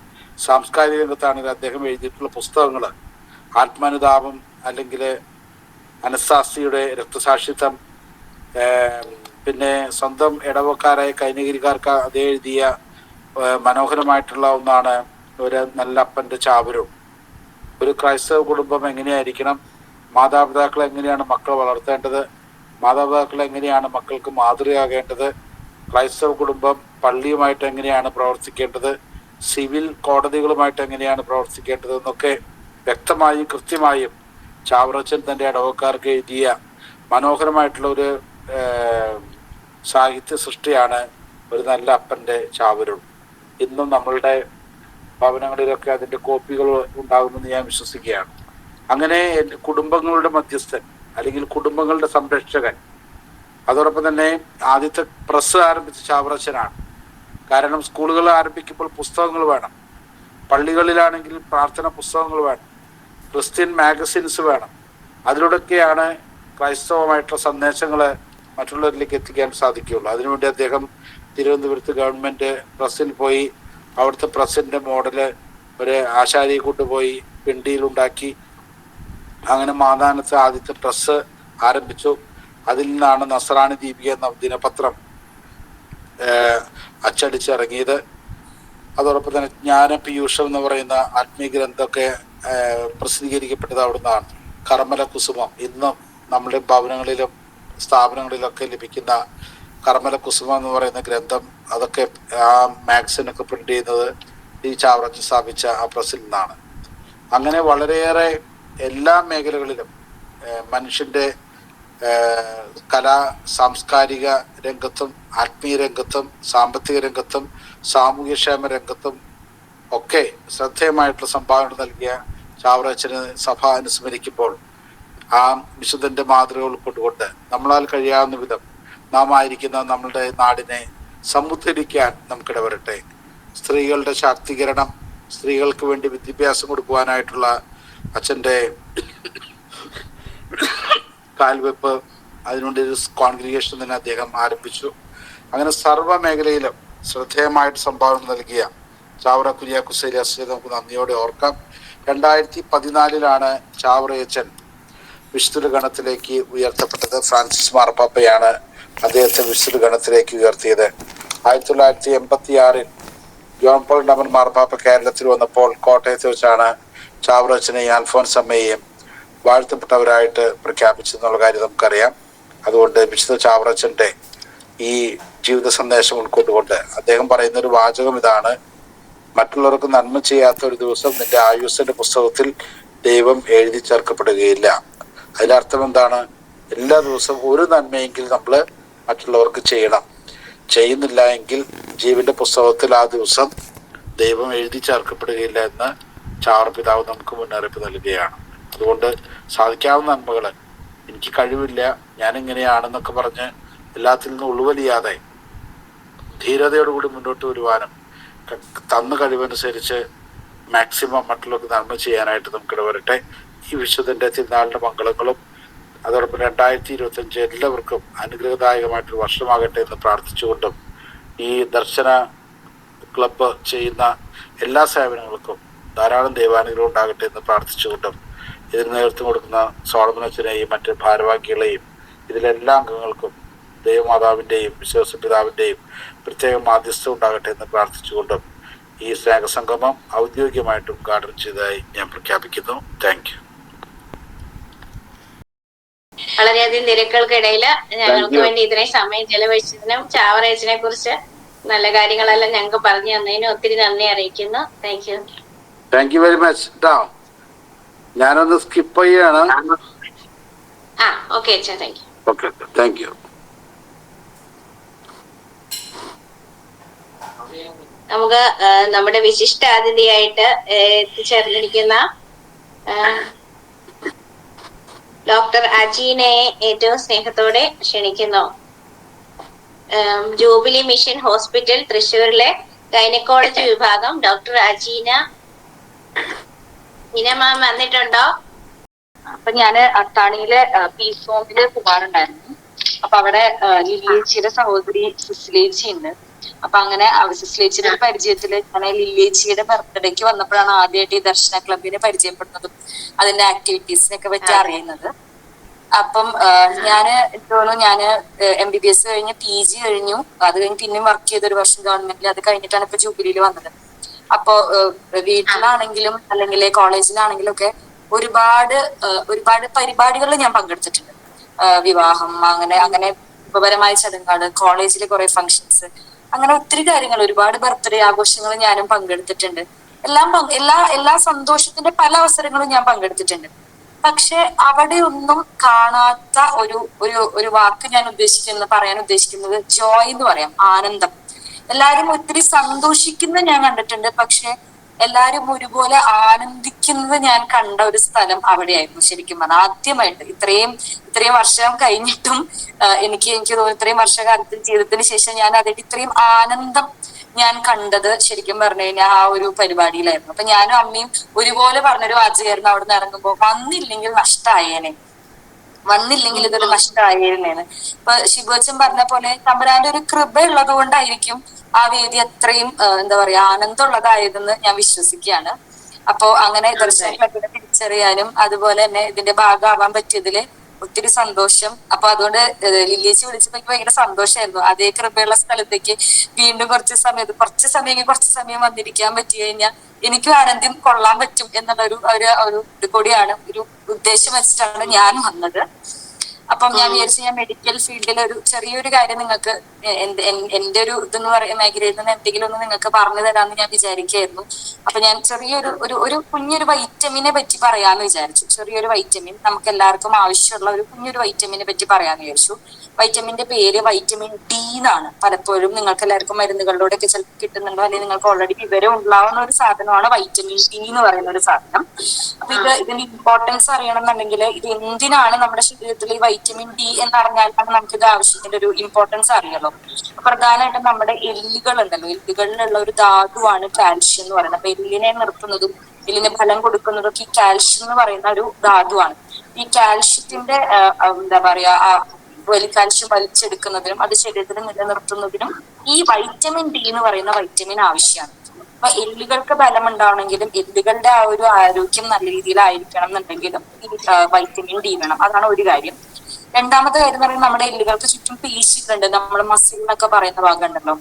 സാംസ്കാരിക രംഗത്താണെങ്കിലും അദ്ദേഹം എഴുതിയിട്ടുള്ള പുസ്തകങ്ങൾ ആത്മാനുതാപം, അല്ലെങ്കിൽ അനസ്താസിയുടെ രക്തസാക്ഷിത്വം, പിന്നെ സ്വന്തം ഇടവക്കാരായ കൈനഗിരിക്കാർക്ക് അതേ എഴുതിയ മനോഹരമായിട്ടുള്ള ഒന്നാണ് ഒരു നല്ല അപ്പൻ്റെ ചാവരും. ഒരു ക്രൈസ്തവ കുടുംബം എങ്ങനെയായിരിക്കണം, മാതാപിതാക്കൾ എങ്ങനെയാണ് മക്കളെ വളർത്തേണ്ടത്, മാതാപിതാക്കൾ എങ്ങനെയാണ് മക്കൾക്ക് മാതൃകയാകേണ്ടത്, ക്രൈസ്തവ കുടുംബം പള്ളിയുമായിട്ട് എങ്ങനെയാണ് പ്രവർത്തിക്കേണ്ടത്, സിവിൽ കോടതികളുമായിട്ട് എങ്ങനെയാണ് പ്രവർത്തിക്കേണ്ടത് എന്നൊക്കെ വ്യക്തമായും കൃത്യമായും ചാവറച്ചൻ തൻ്റെ ഇടവക്കാർക്ക് എഴുതിയ മനോഹരമായിട്ടുള്ള ഒരു സാഹിത്യ സൃഷ്ടിയാണ് ഒരു നല്ല അപ്പൻ്റെ ചാവരുൾ. ഇന്നും നമ്മളുടെ ഭവനങ്ങളിലൊക്കെ അതിൻ്റെ കോപ്പികൾ ഉണ്ടാകുമെന്ന് ഞാൻ വിശ്വസിക്കുകയാണ്. അങ്ങനെ കുടുംബങ്ങളുടെ മധ്യസ്ഥൻ അല്ലെങ്കിൽ കുടുംബങ്ങളുടെ സംരക്ഷകൻ. അതോടൊപ്പം തന്നെ ആദ്യത്തെ പ്രസ് ആരംഭിച്ച ചാവറച്ചനാണ്. കാരണം സ്കൂളുകൾ ആരംഭിക്കുമ്പോൾ പുസ്തകങ്ങൾ വേണം, പള്ളികളിലാണെങ്കിൽ പ്രാർത്ഥന പുസ്തകങ്ങൾ വേണം, ക്രിസ്ത്യൻ മാഗസിൻസ് വേണം. അതിലൂടെയൊക്കെയാണ് ക്രൈസ്തവമായിട്ടുള്ള സന്ദേശങ്ങൾ മറ്റുള്ളവരിലേക്ക് എത്തിക്കാൻ സാധിക്കുകയുള്ളൂ. അതിനുവേണ്ടി അദ്ദേഹം തിരുവനന്തപുരത്ത് ഗവൺമെൻറ് പ്രസ്സിൽ പോയി അവിടുത്തെ പ്രസിൻ്റെ മോഡല് ഒരു ആശാരിയെ കൊണ്ടുപോയി പിണ്ടിയിലുണ്ടാക്കി. അങ്ങനെ മാതാനത്ത് ആദ്യത്തെ പ്രസ് ആരംഭിച്ചു. അതിൽ നിന്നാണ് നസ്രാണി ദീപിക എന്ന ദിനപത്രം അച്ചടിച്ചിറങ്ങിയത്. അതോടൊപ്പം തന്നെ ജ്ഞാനപീയൂഷം എന്ന് പറയുന്ന ആത്മീയ ഗ്രന്ഥമൊക്കെ പ്രസിദ്ധീകരിക്കപ്പെട്ടത് അവിടെ നിന്നാണ്. കർമ്മല കുസുമം ഇന്നും നമ്മുടെ ഭവനങ്ങളിലും സ്ഥാപനങ്ങളിലൊക്കെ ലഭിക്കുന്ന കർമ്മല കുസുമം എന്ന് പറയുന്ന ഗ്രന്ഥം, അതൊക്കെ ആ മാഗസിനൊക്കെ പ്രിന്റ് ചെയ്യുന്നത് ഈ ചാവറച്ചൻ സ്ഥാപിച്ച ആ പ്രസിൽ നിന്നാണ്. അങ്ങനെ വളരെയേറെ എല്ലാ മേഖലകളിലും മനുഷ്യൻ്റെ കലാ സാംസ്കാരിക രംഗത്തും ആത്മീയ രംഗത്തും സാമ്പത്തിക രംഗത്തും സാമൂഹ്യക്ഷേമ രംഗത്തും ഒക്കെ ശ്രദ്ധേയമായിട്ടുള്ള സംഭാവന നൽകിയ ചാവറച്ചന് സഭ അനുസ്മരിക്കുമ്പോൾ ആ വിശുദ്ധൻ്റെ മാതൃക ഉൾക്കൊണ്ടുകൊണ്ട് നമ്മളാൽ കഴിയാവുന്ന വിധം നാം ആയിരിക്കുന്ന നമ്മളുടെ നാടിനെ സമുദ്ധരിക്കാൻ നമുക്കിടവരട്ടെ. സ്ത്രീകളുടെ ശാക്തീകരണം, സ്ത്രീകൾക്ക് വേണ്ടി വിദ്യാഭ്യാസം കൊടുക്കുവാനായിട്ടുള്ള അച്ഛൻ്റെ കാൽവെപ്പ്, അതിനുവേണ്ടി ഒരു കോൺഗ്രിഗേഷൻ തന്നെ അദ്ദേഹം ആരംഭിച്ചു. അങ്ങനെ സർവ്വ മേഖലയിലും ശ്രദ്ധേയമായിട്ട് സംഭാവന നൽകിയ ചാവറ കുര്യാക്കോസ് ഏലിയാസിനെ നമുക്ക് നന്ദിയോടെ ഓർക്കാം. 2014 ചാവറയച്ചൻ വിശുദ്ധ ഗണത്തിലേക്ക് ഉയർത്തപ്പെട്ടത്. ഫ്രാൻസിസ് മാർപ്പാപ്പയാണ് അദ്ദേഹത്തെ വിശുദ്ധ ഗണത്തിലേക്ക് ഉയർത്തിയത്. 1986 ജോൺ പോൾ രണ്ടാമൻ മാർപ്പാപ്പ കേരളത്തിൽ വന്നപ്പോൾ കോട്ടയത്ത് വെച്ചാണ് ചാവറയച്ചനെയും അൽഫോൻസമ്മയെയും വാഴ്ത്തപ്പെട്ടവരായിട്ട് പ്രഖ്യാപിച്ചെന്നുള്ള കാര്യം നമുക്കറിയാം. അതുകൊണ്ട് വിശുദ്ധ ചാവറയച്ചൻ്റെ ഈ ജീവിത സന്ദേശം ഉൾക്കൊണ്ടുകൊണ്ട് അദ്ദേഹം പറയുന്ന ഒരു വാചകം ഇതാണ്: മറ്റുള്ളവർക്ക് നന്മ ചെയ്യാത്ത ഒരു ദിവസം നിന്റെ ആയുസ്സിന്റെ പുസ്തകത്തിൽ ദൈവം എഴുതി ചേർക്കപ്പെടുകയില്ല. അതിന്റെ അർത്ഥം എന്താണ്? എല്ലാ ദിവസവും ഒരു നന്മയെങ്കിലും നമ്മൾ മറ്റുള്ളവർക്ക് ചെയ്യണം. ചെയ്യുന്നില്ല എങ്കിൽ ജീവന്റെ പുസ്തകത്തിൽ ആ ദിവസം ദൈവം എഴുതി ചേർക്കപ്പെടുകയില്ല എന്ന് ചാവറ പിതാവ് നമുക്ക് മുന്നറിയിപ്പ് നൽകുകയാണ്. അതുകൊണ്ട് സാധിക്കാവുന്ന നന്മകൾ, എനിക്ക് കഴിവില്ല, ഞാനിങ്ങനെയാണെന്നൊക്കെ പറഞ്ഞ് എല്ലാത്തിൽ നിന്നും ഉൾവലിയാതെ ധീരതയോടുകൂടി മുന്നോട്ട് വരുവാനും തന്ന കഴിവനുസരിച്ച് മാക്സിമം മറ്റുള്ളവർക്ക് നന്മ ചെയ്യാനായിട്ട് നമുക്ക് ഇടവരട്ടെ. ഈ വിശുദ്ധന്റെ തിരുനാളിന്റെ മംഗളങ്ങളും അതോടൊപ്പം 2025 എല്ലാവർക്കും അനുഗ്രഹദായകമായിട്ടൊരു വർഷമാകട്ടെ എന്ന് പ്രാർത്ഥിച്ചുകൊണ്ടും ഈ ദർശന ക്ലബ്ബ് ചെയ്യുന്ന എല്ലാ സേവനങ്ങൾക്കും ധാരാളം ദൈവാനുഗ്രഹം ഉണ്ടാകട്ടെ എന്ന് പ്രാർത്ഥിച്ചുകൊണ്ടും ഇതിന് നേതൃത്വം കൊടുക്കുന്ന സോളമൻ അച്ഛനെയും മറ്റ് ഭാരവാഹികളെയും ഇതിലെല്ലാ അംഗങ്ങൾക്കും ദൈവമാതാവിൻ്റെയും വിശ്വാസ പിതാവിൻ്റെയും പ്രത്യേക മാധ്യസ്ഥം ഉണ്ടാകട്ടെ എന്ന് പ്രാർത്ഥിച്ചുകൊണ്ടും ഈ സ്നേഹസംഗമം ഔദ്യോഗികമായിട്ട് ഉദ്ഘാടനം ചെയ്തതായി ഞാൻ പ്രഖ്യാപിക്കുന്നു. Thank you. വളരെയധികം തിരക്കുകൾക്കിടയിൽ ഞങ്ങൾക്ക് വേണ്ടി ഇത്രയും സമയം ചെലവഴിച്ചതിനും ചാവറയച്ചനെ കുറിച്ച് നല്ല കാര്യങ്ങളെല്ലാം ഞങ്ങൾക്ക് പറഞ്ഞു തന്നതിനും ഒത്തിരി നന്ദി അറിയിക്കുന്നു. Thank you very much. ഞാനൊന്ന് സ്കിപ്പ് ചെയ്യാണ്. ഓക്കെ അച്ഛാ, thank you. Okay, thank you. നമുക്ക് നമ്മുടെ വിശിഷ്ട അതിഥിയായിട്ട് എത്തിച്ചേർന്നിരിക്കുന്ന ഡോക്ടർ അജീനയെ ഏറ്റവും സ്നേഹത്തോടെ ക്ഷണിക്കുന്നു. ജൂബിലി മിഷൻ ഹോസ്പിറ്റൽ തൃശ്ശൂരിലെ ഗൈനക്കോളജി വിഭാഗം ഡോക്ടർ അജീന. മാം വന്നിട്ടുണ്ടോ? അപ്പൊ ഞാന് അത്താണിയിലെ പീസ് ഹോമില് പോകാറുണ്ടായിരുന്നു. അപ്പൊ അവിടെ ലില്ലിയേച്ചിയുടെ സഹോദരി സിസിലേച്ചി ഉണ്ട്. അപ്പൊ അങ്ങനെ സിസിലേച്ചിയുടെ പരിചയത്തില് ഞാൻ ലില്ലിയേച്ചിയുടെ ബർത്ത്ഡേക്ക് വന്നപ്പോഴാണ് ആദ്യമായിട്ട് ഈ ദർശന ക്ലബിനെ പരിചയപ്പെടുന്നതും അതിന്റെ ആക്ടിവിറ്റീസിനൊക്കെ പറ്റി അറിയുന്നത്. അപ്പം ഞാന് MBBS കഴിഞ്ഞ് PG കഴിഞ്ഞു. അത് കഴിഞ്ഞ് പിന്നെയും വർക്ക് ചെയ്തൊരു വർഷം ഗവൺമെന്റിൽ. അത് കഴിഞ്ഞിട്ടാണ് ഇപ്പൊ ജൂബിലിയിൽ വന്നത്. അപ്പോ വീട്ടിലാണെങ്കിലും അല്ലെങ്കിൽ കോളേജിലാണെങ്കിലും ഒക്കെ ഒരുപാട് പരിപാടികളിൽ ഞാൻ പങ്കെടുത്തിട്ടുണ്ട്. വിവാഹം, അങ്ങനെ ഉപപരമായ ചടങ്ങുകൾ, കോളേജിലെ കുറെ ഫംഗ്ഷൻസ്, അങ്ങനെ ഒത്തിരി കാര്യങ്ങൾ, ഒരുപാട് ബർത്ത്ഡേ ആഘോഷങ്ങൾ ഞാനും പങ്കെടുത്തിട്ടുണ്ട്. എല്ലാ സന്തോഷത്തിന്റെ പല അവസരങ്ങളും ഞാൻ പങ്കെടുത്തിട്ടുണ്ട്. പക്ഷെ അവിടെ ഒന്നും കാണാത്ത ഒരു വാക്ക് ഞാൻ പറയാൻ ഉദ്ദേശിക്കുന്നത് ജോയ് എന്ന് പറയാം, ആനന്ദം. എല്ലാരും ഒത്തിരി സന്തോഷിക്കുന്നത് ഞാൻ കണ്ടിട്ടുണ്ട്. പക്ഷെ എല്ലാരും ഒരുപോലെ ആനന്ദിക്കുന്നത് ഞാൻ കണ്ട ഒരു സ്ഥലം അവിടെയായിരുന്നു. ശരിക്കും പറഞ്ഞാൽ ആദ്യമായിട്ട് ഇത്രയും വർഷം കഴിഞ്ഞിട്ടും എനിക്ക് തോന്നുന്നു ഇത്രയും വർഷകാലത്തിൽ ജീവിതത്തിന് ശേഷം ഞാൻ അതിന്റെ ഇത്രയും ആനന്ദം ഞാൻ കണ്ടത് ശരിക്കും പറഞ്ഞു കഴിഞ്ഞാൽ ആ ഒരു പരിപാടിയിലായിരുന്നു. അപ്പൊ ഞാനും അമ്മയും ഒരുപോലെ പറഞ്ഞൊരു വാചകമായിരുന്നു അവിടെ നിന്ന് ഇറങ്ങുമ്പോൾ: വന്നില്ലെങ്കിൽ നഷ്ടമായേനെ, വന്നില്ലെങ്കിൽ ഇതൊരു നഷ്ടമായിരുന്നേന്ന്. ഇപ്പൊ ശിവച്ചൻ പറഞ്ഞ പോലെ തമ്പുരാന്റെ ഒരു കൃപ ഉള്ളത് കൊണ്ടായിരിക്കും ആ വേദി അത്രയും ആനന്ദമുള്ളതായതെന്ന് ഞാൻ വിശ്വസിക്കുകയാണ്. അപ്പോ അങ്ങനെ ദർശന ക്ലബിനെ തിരിച്ചറിയാനും അതുപോലെ തന്നെ ഇതിന്റെ ഭാഗമാവാൻ പറ്റിയതില് ഒത്തിരി സന്തോഷം. അപ്പൊ അതുകൊണ്ട് ലില്ലിയേച്ചി വിളിച്ചപ്പോ എനിക്ക് ഭയങ്കര സന്തോഷമായിരുന്നു. അതേ കൃപയുള്ള സ്ഥലത്തേക്ക് വീണ്ടും കുറച്ച് സമയം വന്നിരിക്കാൻ പറ്റി കഴിഞ്ഞാൽ എനിക്കും ആനന്ദം കൊള്ളാൻ പറ്റും എന്നുള്ള ഒരു ഇത് കൂടിയാണ്, ഒരു ഉദ്ദേശം വെച്ചിട്ടാണ് ഞാൻ വന്നത്. അപ്പം ഞാൻ വിചാരിച്ചു ഞാൻ മെഡിക്കൽ ഫീൽഡിൽ ഒരു ചെറിയൊരു കാര്യം നിങ്ങൾക്ക് എന്റെ ഒരു ഇതെന്ന് പറയുന്ന മേഖലയിൽ നിന്ന് എന്തെങ്കിലും ഒന്ന് നിങ്ങൾക്ക് പറഞ്ഞു തരാമെന്ന് ഞാൻ വിചാരിക്കുകയായിരുന്നു. അപ്പൊ ഞാൻ ചെറിയൊരു കുഞ്ഞൊരു വൈറ്റമിനെ പറ്റി പറയാമെന്ന് വിചാരിച്ചു. ചെറിയൊരു വൈറ്റമിൻ, നമുക്ക് എല്ലാവർക്കും ആവശ്യമുള്ള ഒരു കുഞ്ഞൊരു വൈറ്റമിനെ പറ്റി പറയാമെന്ന് വിചാരിച്ചു. വൈറ്റമിന്റെ പേര് വൈറ്റമിൻ D എന്നാണ്. പലപ്പോഴും നിങ്ങൾക്ക് എല്ലാവർക്കും മരുന്നുകളിലൂടെ ഒക്കെ ചിലപ്പോൾ കിട്ടുന്നുണ്ടോ, അല്ലെങ്കിൽ നിങ്ങൾക്ക് ഓൾറെഡി വിവരം ഉണ്ടാവുന്ന ഒരു സാധനമാണ് വൈറ്റമിൻ D എന്ന് പറയുന്ന ഒരു സാധനം. അപ്പൊ ഇതിന്റെ ഇമ്പോർട്ടൻസ് അറിയണമെന്നുണ്ടെങ്കിൽ ഇത് എന്തിനാണ് നമ്മുടെ ശരീരത്തിൽ ഈ വൈറ്റമിൻ D എന്നറിഞ്ഞാലാണ് നമുക്ക് ഇത് ആവശ്യത്തിന്റെ ഒരു ഇമ്പോർട്ടൻസ് അറിയാലോ. പ്രധാനമായിട്ടും നമ്മുടെ എല്ലുകളുണ്ടല്ലോ, എല്ലുകളിലുള്ള ഒരു ധാതുവാണ് കാൽഷ്യം എന്ന് പറയുന്നത്. അപ്പൊ എല്ലിനെ നിർത്തുന്നതും എല്ലിന് ഫലം കൊടുക്കുന്നതും ഈ കാൽഷ്യം എന്ന് പറയുന്ന ഒരു ധാതുവാണ്. ഈ കാൽഷ്യത്തിന്റെ കാൽഷ്യം വലിച്ചെടുക്കുന്നതിനും അത് ശരീരത്തിൽ നിലനിർത്തുന്നതിനും ഈ വൈറ്റമിൻ ഡി എന്ന് പറയുന്ന വൈറ്റമിൻ ആവശ്യമാണ്. അപ്പൊ എല്ലുകൾക്ക് ബലം ഉണ്ടാവണമെങ്കിലും എല്ലുകളുടെ ആ ഒരു ആരോഗ്യം നല്ല രീതിയിലായിരിക്കണം എന്നുണ്ടെങ്കിലും ഈ വൈറ്റമിൻ ഡി വേണം. അതാണ് ഒരു കാര്യം. രണ്ടാമത്തെ കാര്യം എന്ന് പറയുന്നത് നമ്മുടെ എല്ലുകൾക്ക് ചുറ്റും പേശികളുണ്ട്, നമ്മൾ മസിൽ എന്നൊക്കെ പറയുന്ന ഭാഗം ഉണ്ടല്ലോ.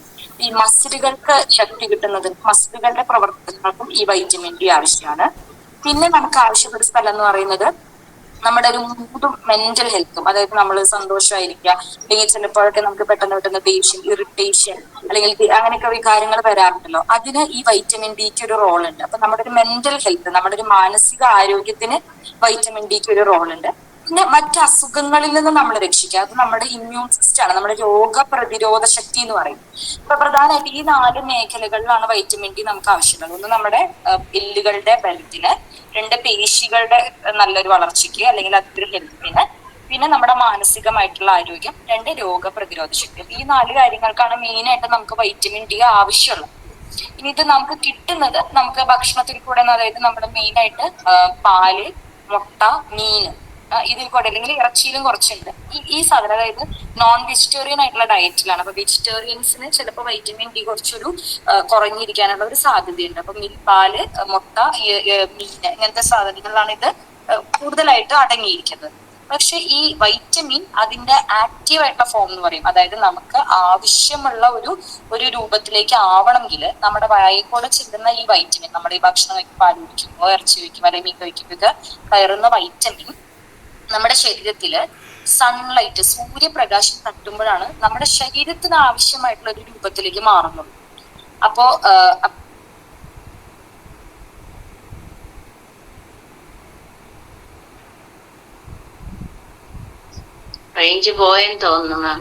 ഈ മസിലുകൾക്ക് ശക്തി കിട്ടുന്നതിന് മസിലുകളുടെ പ്രവർത്തനങ്ങൾക്കും ഈ വൈറ്റമിൻ ഡി ആവശ്യമാണ്. പിന്നെ നമുക്ക് ആവശ്യപ്പെട്ട സ്ഥലം എന്ന് പറയുന്നത് നമ്മുടെ ഒരു മൂഡും മെന്റൽ ഹെൽത്തും, അതായത് നമ്മൾ സന്തോഷമായിരിക്കുക, അല്ലെങ്കിൽ ചിലപ്പോഴൊക്കെ നമുക്ക് പെട്ടെന്ന് പെട്ടെന്ന് ദേഷ്യം, ഇറിറ്റേഷൻ അല്ലെങ്കിൽ അങ്ങനെയൊക്കെ വികാരങ്ങൾ വരാറുണ്ടല്ലോ, അതിന് ഈ വൈറ്റമിൻ ഡിക്ക് ഒരു റോൾ ഉണ്ട്. അപ്പൊ നമ്മുടെ ഒരു മെന്റൽ ഹെൽത്ത്, നമ്മുടെ ഒരു മാനസിക ആരോഗ്യത്തിന് വൈറ്റമിൻ ഡിക്ക് ഒരു റോൾ ഉണ്ട്. പിന്നെ മറ്റ് അസുഖങ്ങളിൽ നിന്ന് നമ്മൾ രക്ഷിക്കുക, അത് നമ്മുടെ ഇമ്മ്യൂൺ സിസ്റ്റം ആണ്, നമ്മുടെ രോഗപ്രതിരോധ ശക്തി എന്ന് പറയും. അപ്പൊ പ്രധാനമായിട്ട് ഈ 4 മേഖലകളിലാണ് വൈറ്റമിൻ ഡി നമുക്ക് ആവശ്യമുള്ളത്. ഒന്ന് നമ്മുടെ എല്ലുകളുടെ ബലത്തിന്, 2 പേശികളുടെ നല്ലൊരു വളർച്ചയ്ക്ക് അല്ലെങ്കിൽ അതൊരു ഹെൽത്തിന്, പിന്നെ നമ്മുടെ മാനസികമായിട്ടുള്ള ആരോഗ്യം, 2 രോഗപ്രതിരോധ ശക്തി. ഈ 4 കാര്യങ്ങൾക്കാണ് മെയിനായിട്ട് നമുക്ക് വൈറ്റമിൻ ഡി ആവശ്യമുള്ളത്. ഇനി ഇത് നമുക്ക് കിട്ടുന്നത് നമുക്ക് ഭക്ഷണത്തിൽ കൂടെ, അതായത് നമ്മുടെ മെയിനായിട്ട് പാല്, മുട്ട, മീന്, ഇതിൽ കൂടെ അല്ലെങ്കിൽ ഇറച്ചിയിലും കുറച്ചുണ്ട് ഈ സാധനം. അതായത് നോൺ വെജിറ്റേറിയൻ ആയിട്ടുള്ള ഡയറ്റിലാണ്. അപ്പൊ വെജിറ്റേറിയൻസിന് ചിലപ്പോൾ വൈറ്റമിൻ ഡി കുറച്ചൊരു കുറഞ്ഞിരിക്കാനുള്ള ഒരു സാധ്യതയുണ്ട്. അപ്പൊ പാല്, മുട്ട, മീൻ ഇങ്ങനത്തെ സാധനങ്ങളിലാണ് ഇത് കൂടുതലായിട്ട് അടങ്ങിയിരിക്കുന്നത്. പക്ഷെ ഈ വൈറ്റമിൻ അതിന്റെ ആക്റ്റീവ് ആയിട്ടുള്ള ഫോം എന്ന് പറയും, അതായത് നമുക്ക് ആവശ്യമുള്ള ഒരു രൂപത്തിലേക്ക് ആവണമെങ്കിൽ നമ്മുടെ വായക്കോടെ ചെല്ലുന്ന ഈ വൈറ്റമിൻ, നമ്മുടെ ഈ ഭക്ഷണം കഴിക്കും, പാല് കഴിക്കുമ്പോൾ, ഇറച്ചി കഴിക്കുമ്പോൾ അല്ലെങ്കിൽ മീൻ കഴിക്കുമ്പോൾ കയറുന്ന വൈറ്റമിൻ നമ്മുടെ ശരീരത്തില് സൺലൈറ്റ്, സൂര്യപ്രകാശം തട്ടുമ്പോഴാണ് നമ്മുടെ ശരീരത്തിന് ആവശ്യമായിട്ടുള്ള ഒരു രൂപത്തിലേക്ക് മാറുന്നത്. അപ്പോ റേഞ്ച് പോയെന്ന് തോന്നുന്നു.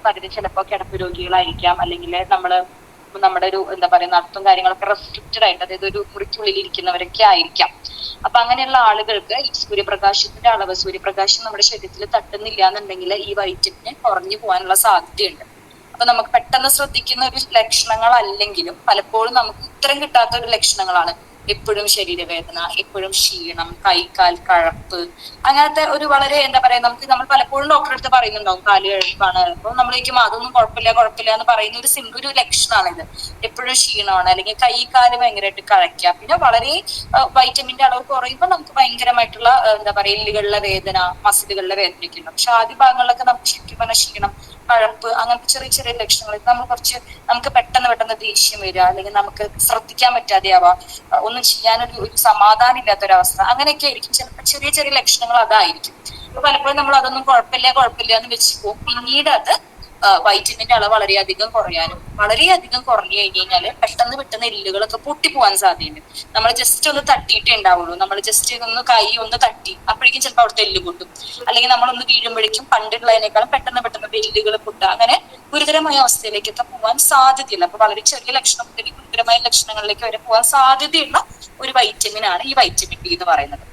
പകുതി ചിലപ്പോ കിടപ്പ് രോഗികളായിരിക്കാം, അല്ലെങ്കിൽ നമ്മുടെ ഒരു എന്താ പറയുക നടത്തും കാര്യങ്ങളൊക്കെ റെസ്ട്രിക്റ്റഡ് ആയിട്ട്, അതായത് ഒരു മുറിക്കുള്ളിൽ ഇരിക്കുന്നവരൊക്കെ ആയിരിക്കാം. അപ്പൊ അങ്ങനെയുള്ള ആളുകൾക്ക് ഈ സൂര്യപ്രകാശത്തിന്റെ അളവ്, സൂര്യപ്രകാശം നമ്മുടെ ശരീരത്തിൽ തട്ടുന്നില്ല എന്നുണ്ടെങ്കിൽ ഈ വൈറ്റമിൻ കുറഞ്ഞു പോകാനുള്ള സാധ്യതയുണ്ട്. അപ്പൊ നമുക്ക് പെട്ടെന്ന് ശ്രദ്ധിക്കുന്ന ഒരു ലക്ഷണങ്ങളല്ലെങ്കിലും പലപ്പോഴും നമുക്ക് ഉത്തരം കിട്ടാത്ത ഒരു ലക്ഷണങ്ങളാണ് എപ്പോഴും ശരീരവേദന, എപ്പോഴും ക്ഷീണം, കൈകാൽ കഴപ്പ്, അങ്ങനത്തെ ഒരു വളരെ എന്താ പറയാ നമ്മൾ പലപ്പോഴും ഡോക്ടറെ അടുത്ത് പറയുന്നുണ്ടാവും കാല് കഴപ്പാണ്. അപ്പൊ നമ്മളേക്കും അതൊന്നും കുഴപ്പമില്ല എന്ന് പറയുന്ന ഒരു സിമ്പിൾ ഒരു ലക്ഷണമാണ് ഇത്. എപ്പോഴും ക്ഷീണമാണ്, അല്ലെങ്കിൽ കൈകാല് ഭയങ്കരമായിട്ട് കഴയ്ക്കുക. പിന്നെ വളരെ വൈറ്റമിന്റെ അളവ് കുറയുമ്പോൾ നമുക്ക് ഭയങ്കരമായിട്ടുള്ള എന്താ പറയാ എല്ലുകളിലെ വേദന, മസിലുകളിലെ വേദനയൊക്കെ ഉണ്ട്. പക്ഷെ ആദ്യ ഭാഗങ്ങളിലൊക്കെ നമുക്ക് ശരിക്കും പറഞ്ഞ ക്ഷീണം, കഴപ്പ്, അങ്ങനത്തെ ചെറിയ ചെറിയ ലക്ഷണങ്ങൾ, നമുക്ക് പെട്ടെന്ന് ദേഷ്യം വരിക, അല്ലെങ്കിൽ നമുക്ക് ശ്രദ്ധിക്കാൻ പറ്റാതെയാവാം, ഒന്നും ചെയ്യാനൊരു സമാധാനം ഇല്ലാത്തൊരവസ്ഥ, അങ്ങനെയൊക്കെ ആയിരിക്കും ചിലപ്പോൾ ചെറിയ ചെറിയ ലക്ഷണങ്ങൾ അതായിരിക്കും. അപ്പൊ പലപ്പോഴും നമ്മൾ അതൊന്നും കുഴപ്പമില്ല എന്ന് വെച്ച് പോകും. പിന്നീട് അത് വൈറ്റമിന്റെ അളവ് വളരെയധികം കുറഞ്ഞു കഴിഞ്ഞാല് പെട്ടെന്ന് എല്ലുകളൊക്കെ പൊട്ടിപ്പോവാൻ സാധ്യതയുണ്ട്. നമ്മൾ ജസ്റ്റ് ഒന്ന് തട്ടിയിട്ടേ ഉണ്ടാവുള്ളൂ, നമ്മൾ ജസ്റ്റ് കൈ ഒന്ന് തട്ടി അപ്പോഴേക്കും ചിലപ്പോൾ അവിടുത്തെ എല്ല് പൊട്ടും, അല്ലെങ്കിൽ നമ്മളൊന്ന് വീഴുമ്പോഴേക്കും പണ്ടുള്ളതിനേക്കാളും പെട്ടെന്ന് എല്ലുകൾ പൊട്ടുക, അങ്ങനെ ഗുരുതരമായ അവസ്ഥയിലേക്കൊക്കെ പോകാൻ സാധ്യതയില്ല. അപ്പൊ വളരെ ചെറിയ ലക്ഷണം മുതൽ ഗുരുതരമായ ലക്ഷണങ്ങളിലേക്ക് വരെ പോകാൻ സാധ്യതയുള്ള ഒരു വൈറ്റമിൻ ആണ് ഈ വൈറ്റമിൻ ഡി എന്ന് പറയുന്നത്.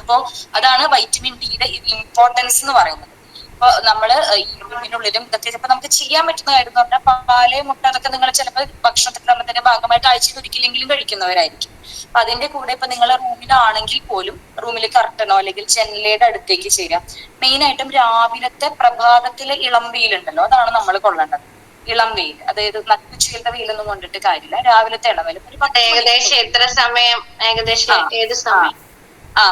അപ്പോ അതാണ് വൈറ്റമിൻ ഡിയുടെ ഇമ്പോർട്ടൻസ് എന്ന് പറയുന്നത്. അപ്പൊ നമ്മള് ഈ റൂമിനുള്ളിലും ഇതൊക്കെ ചിലപ്പോൾ നമുക്ക് ചെയ്യാൻ പറ്റുന്ന കാര്യം എന്ന് പറഞ്ഞാൽ പാല്, മുട്ട അതൊക്കെ നിങ്ങൾ ചിലപ്പോൾ ഭക്ഷണക്രമത്തിന്റെ ഭാഗമായിട്ട് ആഴ്ചയിൽ ഒരിക്കലെങ്കിലും കഴിക്കുന്നവരായിരിക്കും. അപ്പൊ അതിന്റെ കൂടെ ഇപ്പൊ നിങ്ങൾ റൂമിലാണെങ്കിൽ പോലും റൂമിൽ കർട്ടനോ അല്ലെങ്കിൽ ജനലയുടെ അടുത്തേക്ക് ചേരാം. മെയിനായിട്ടും രാവിലത്തെ പ്രഭാതത്തിലെ ഇളം വെയിലുണ്ടല്ലോ, അതാണ് നമ്മൾ കൊള്ളേണ്ടത്. ഇളം വെയിൽ, അതായത് നട്ടുച്ചയിലത്തെ വെയിലൊന്നും കൊണ്ടിട്ട് കാര്യമില്ല, രാവിലത്തെ ഇളവെയിൽ ഏകദേശം എത്ര സമയം, ഏത് സമയം?